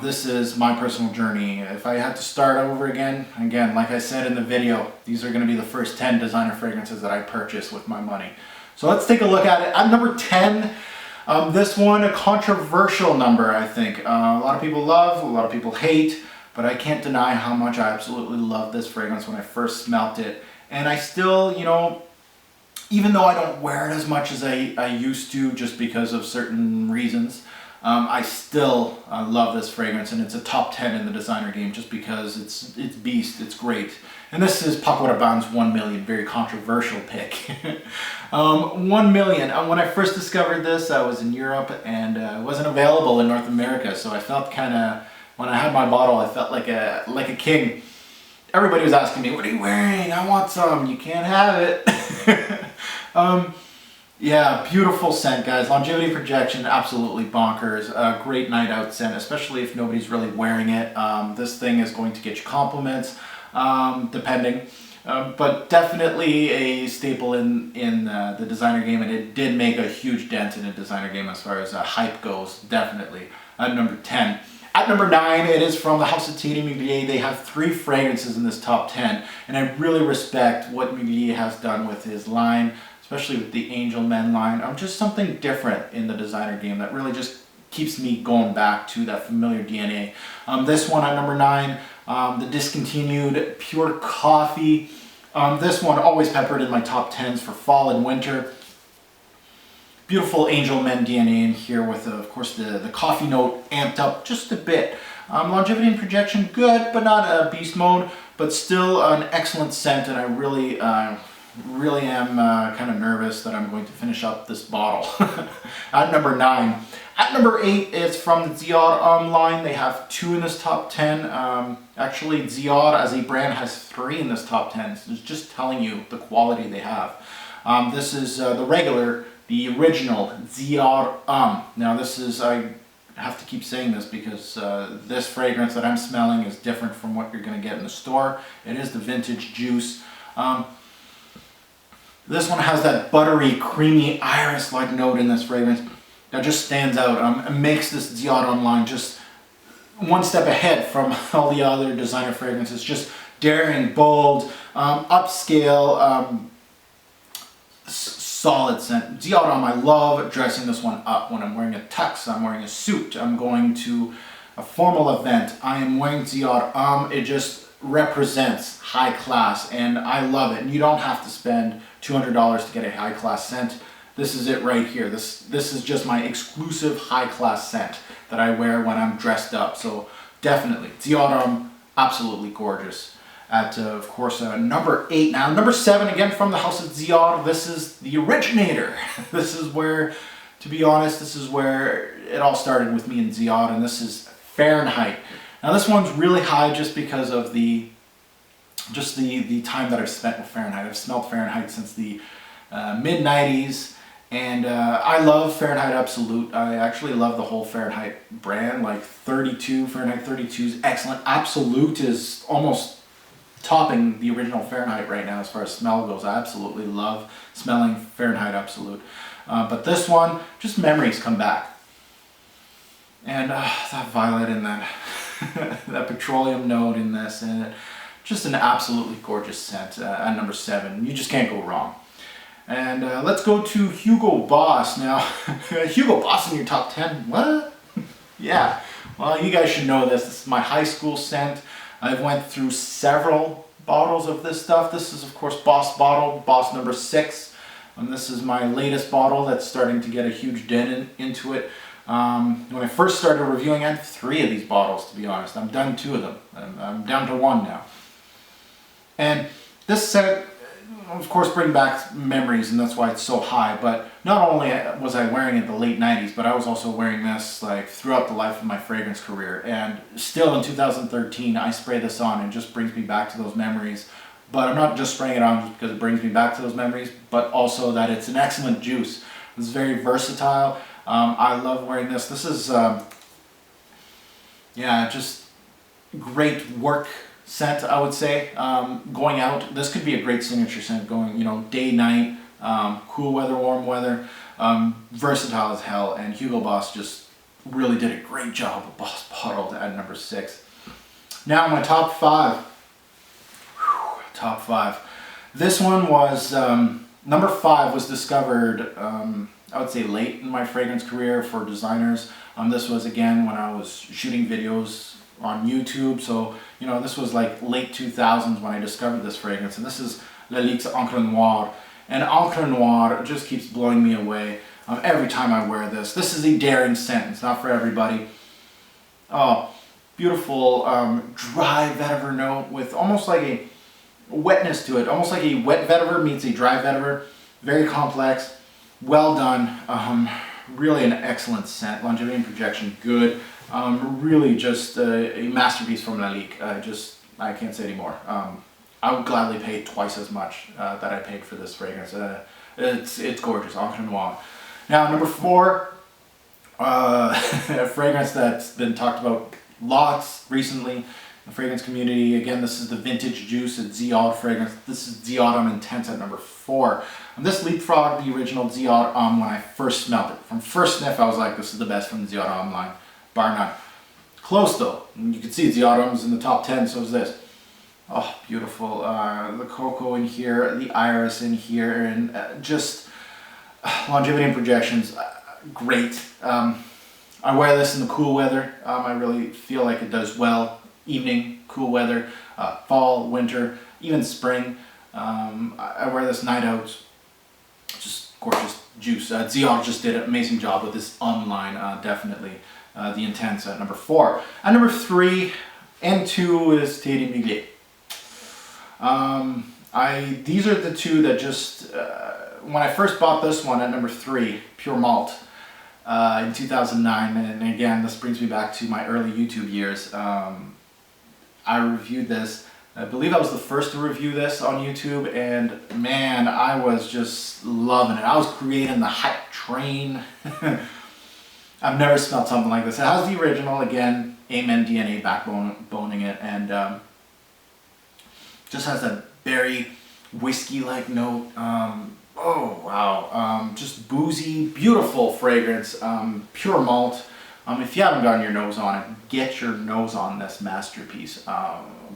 This is my personal journey. If I had to start over again, like I said in the video, these are going to be the first 10 designer fragrances that I purchased with my money. So let's take a look at it. At number 10, this one, a controversial number, I think. A lot of people love, a lot of people hate, but I can't deny how much I absolutely loved this fragrance when I first smelt it. And I still, you know, even though I don't wear it as much as I used to just because of certain reasons, I still love this fragrance, and it's a top 10 in the designer game just because it's beast, it's great. And this is Paco Rabanne's 1 Million, very controversial pick. 1 Million, when I first discovered this, I was in Europe and it wasn't available in North America, so I felt kind of, when I had my bottle, I felt like a king. Everybody was asking me, what are you wearing? I want some. You can't have it. Yeah, beautiful scent, guys. Longevity projection, absolutely bonkers. A great night out scent, especially if nobody's really wearing it. This thing is going to get you compliments, depending. But definitely a staple in the designer game, and it did make a huge dent in the designer game as far as hype goes, definitely. At number 10. At number 9, it is from the House of Thierry Mugler. They have 3 fragrances in this top 10, and I really respect what Mugler has done with his line, especially with the Angel Men line. Just something different in the designer game that really just keeps me going back to that familiar DNA. This one at number 9, the discontinued Pure Coffee. This one always peppered in my top 10s for fall and winter. Beautiful Angel Men DNA in here with, of course, the coffee note amped up just a bit. Longevity and projection, good, but not a beast mode, but still an excellent scent, and I really am kind of nervous that I'm going to finish up this bottle. At number 9. At number 8, it's from the Dior line. They have 2 in this top 10. Actually, Dior as a brand has 3 in this top 10. So it's just telling you the quality they have. This is the regular, the original Dior Now this is, I have to keep saying this because this fragrance that I'm smelling is different from what you're going to get in the store. It is the vintage juice. This one has that buttery, creamy, iris-like note in this fragrance that just stands out. It makes this Dior line just one step ahead from all the other designer fragrances. Just daring, bold, upscale, solid scent. Dior I love dressing this one up. When I'm wearing a tux, I'm wearing a suit, I'm going to a formal event, I am wearing Dior. It just represents high class, and I love it. And you don't have to spend $200 to get a high class scent. This is it right here. This is just my exclusive high class scent that I wear when I'm dressed up. So definitely Dior, absolutely gorgeous. At of course number 8 now. Number 7 again from the House of Dior. This is the originator. This is where, to be honest, this is where it all started with me in Dior, and this is Fahrenheit. Now this one's really high just because of the time that I've spent with Fahrenheit. I've smelled Fahrenheit since the mid-90s, and I love Fahrenheit Absolute. I actually love the whole Fahrenheit brand, like 32, Fahrenheit 32 is excellent. Absolute is almost topping the original Fahrenheit right now as far as smell goes. I absolutely love smelling Fahrenheit Absolute. But this one, just memories come back. And that violet and that that petroleum note in this, and just an absolutely gorgeous scent at number 7. You just can't go wrong. And let's go to Hugo Boss now. Hugo Boss in your top 10? What? Yeah. Well, you guys should know this. This is my high school scent. I've went through several bottles of this stuff. This is, of course, Boss bottle, Boss number 6. And this is my latest bottle that's starting to get a huge dent into it. When I first started reviewing, I had 3 of these bottles, to be honest. I'm done 2 of them. I'm down to 1 now. And this scent, of course, brings back memories, and that's why it's so high. But not only was I wearing it in the late 90s, but I was also wearing this like throughout the life of my fragrance career. And still in 2013, I spray this on, and it just brings me back to those memories. But I'm not just spraying it on just because it brings me back to those memories, but also that it's an excellent juice. It's very versatile. I love wearing this. This is, yeah, just great work scent, I would say. Going out, this could be a great signature scent going, day, night, cool weather, warm weather, versatile as hell. And Hugo Boss just really did a great job with Boss Bottled at number 6. Now my top 5. Top 5. This one was, number 5 was discovered, I would say late in my fragrance career for designers. This was again when I was shooting videos on YouTube, so this was like late 2000s when I discovered this fragrance, and this is Lalic's Encre Noire. And Encre Noire just keeps blowing me away every time I wear this. This is a daring scent, it's not for everybody. Oh, beautiful dry vetiver note with almost like a wetness to it, almost like a wet vetiver meets a dry vetiver. Very complex, well done, really an excellent scent. Longevity and projection, good. Really just a masterpiece from Lalique. I can't say anymore. I would gladly pay twice as much that I paid for this fragrance. It's gorgeous, Encre Noire. Now number 4, a fragrance that's been talked about lots recently in the fragrance community. Again, this is the Vintage Juice, it's Ziad fragrance. This is Ziad Homme Intense at number 4. And this leapfrogged the original Ziad Homme when I first smelled it. From first sniff, I was like, this is the best from the Ziad Homme line, bar none. Close though, and you can see Ziad Homme's in the top 10, so is this. Oh, beautiful. The cocoa in here, the iris in here, and just longevity and projections, great. I wear this in the cool weather. I really feel like it does well. Evening, cool weather, fall, winter, even spring. I wear this night out. Just gorgeous juice. Ziad just did an amazing job with this online, definitely. The Intense at number 4. At number 3 and 2 is Thierry Mugler. These are the two that just, when I first bought this one at number 3, Pure Malt, in 2009, and again, this brings me back to my early YouTube years. I reviewed this. I believe I was the first to review this on YouTube, and man, I was just loving it. I was creating the hype train. I've never smelled something like this. It has the original, again, Amen DNA backboning it, and just has a very whiskey-like note. Oh wow, just boozy, beautiful fragrance, pure malt. If you haven't gotten your nose on it, get your nose on this masterpiece.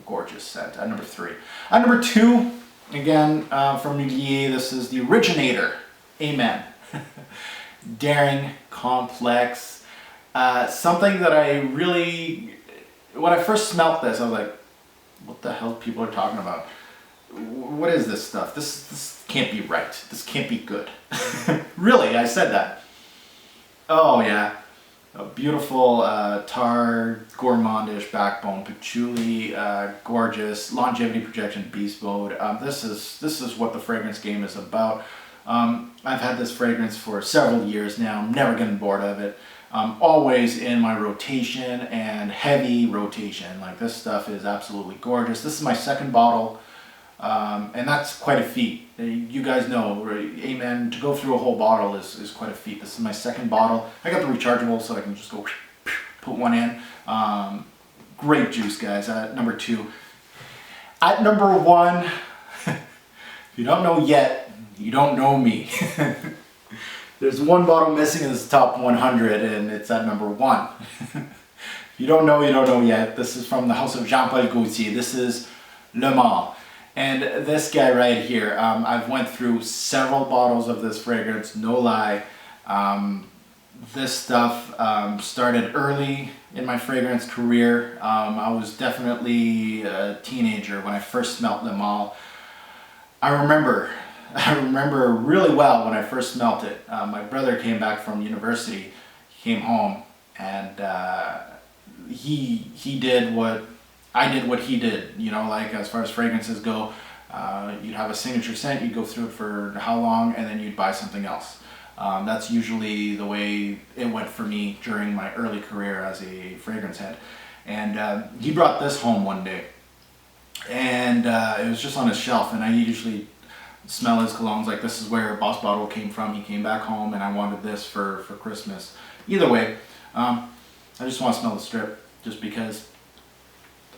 Gorgeous scent at number 3. At number 2, again, from Mugler, this is the Originator, Amen. Daring, complex, something that I really, when I first smelt this, I was like, what the hell people are talking about? What is this stuff? This can't be right. This can't be good. Really, I said that. Oh yeah, a beautiful tar, gourmandish backbone, patchouli, gorgeous, longevity projection, beast mode. This is what the fragrance game is about. I've had this fragrance for several years now. I'm never getting bored of it. Always in my rotation, and heavy rotation. Like, this stuff is absolutely gorgeous. This is my 2nd bottle, and that's quite a feat. You guys know, Amen, to go through a whole bottle is quite a feat. This is my 2nd bottle. I got the rechargeable, so I can just go put one in. Great juice, guys. At number 2. At number 1, if you don't know yet, you don't know me. There's one bottle missing in this top 100, and it's at number 1. If you don't know, you don't know yet. This is from the house of Jean-Paul Gaultier. This is Le Mans. And this guy right here, I've went through several bottles of this fragrance, no lie. This stuff started early in my fragrance career. I was definitely a teenager when I first smelt Le Mans. I remember really well when I first smelt it. My brother came back from university. He came home, and he did what I did what he did. Like, as far as fragrances go, you'd have a signature scent, you'd go through it for how long, and then you'd buy something else. That's usually the way it went for me during my early career as a fragrance head. And he brought this home one day, and it was just on his shelf, and I usually smell his colognes. Like, this is where Boss Bottle came from. He came back home, and I wanted this for Christmas. Either way, I just want to smell the strip, just because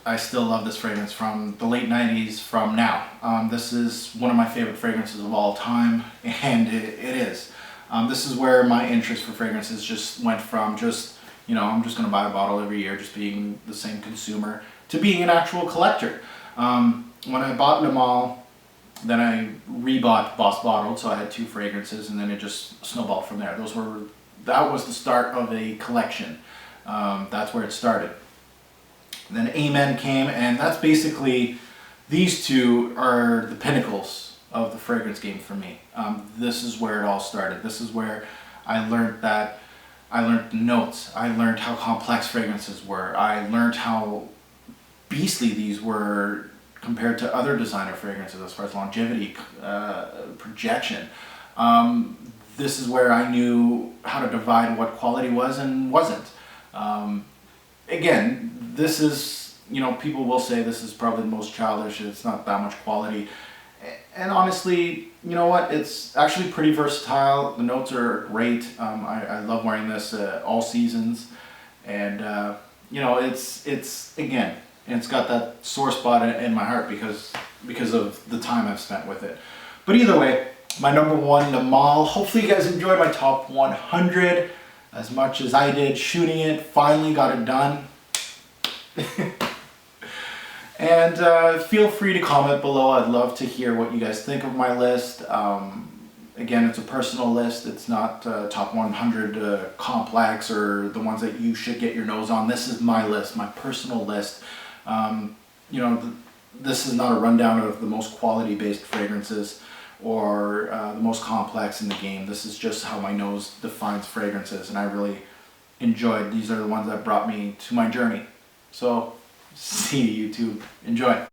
I still love this fragrance from the late 90s from now. This is one of my favorite fragrances of all time, and it is. This is where my interest for fragrances just went from just, I'm just going to buy a bottle every year, just being the same consumer, to being an actual collector. When I bought Le Male, then I rebought Boss Bottled, so I had 2 fragrances, and then it just snowballed from there. That was the start of a collection. That's where it started. Then Amen came, and that's basically, these 2 are the pinnacles of the fragrance game for me. This is where it all started. This is where I learned the notes. I learned how complex fragrances were. I learned how beastly these were compared to other designer fragrances as far as longevity, projection. This is where I knew how to divide what quality was and wasn't. Again, this is, people will say this is probably the most childish, it's not that much quality. And honestly, you know what, it's actually pretty versatile. The notes are great. I love wearing this all seasons. And, it's again, it's got that sore spot in my heart because of the time I've spent with it. But either way, my number 1, Le Male. Hopefully you guys enjoyed my top 100 as much as I did shooting it. Finally got it done. And feel free to comment below. I'd love to hear what you guys think of my list. Again, it's a personal list. It's not top 100 complex or the ones that you should get your nose on. This is my list, my personal list. This is not a rundown of the most quality-based fragrances or the most complex in the game. This is just how my nose defines fragrances, and I really enjoyed. These are the ones that brought me to my journey. So, see you YouTube. Enjoy.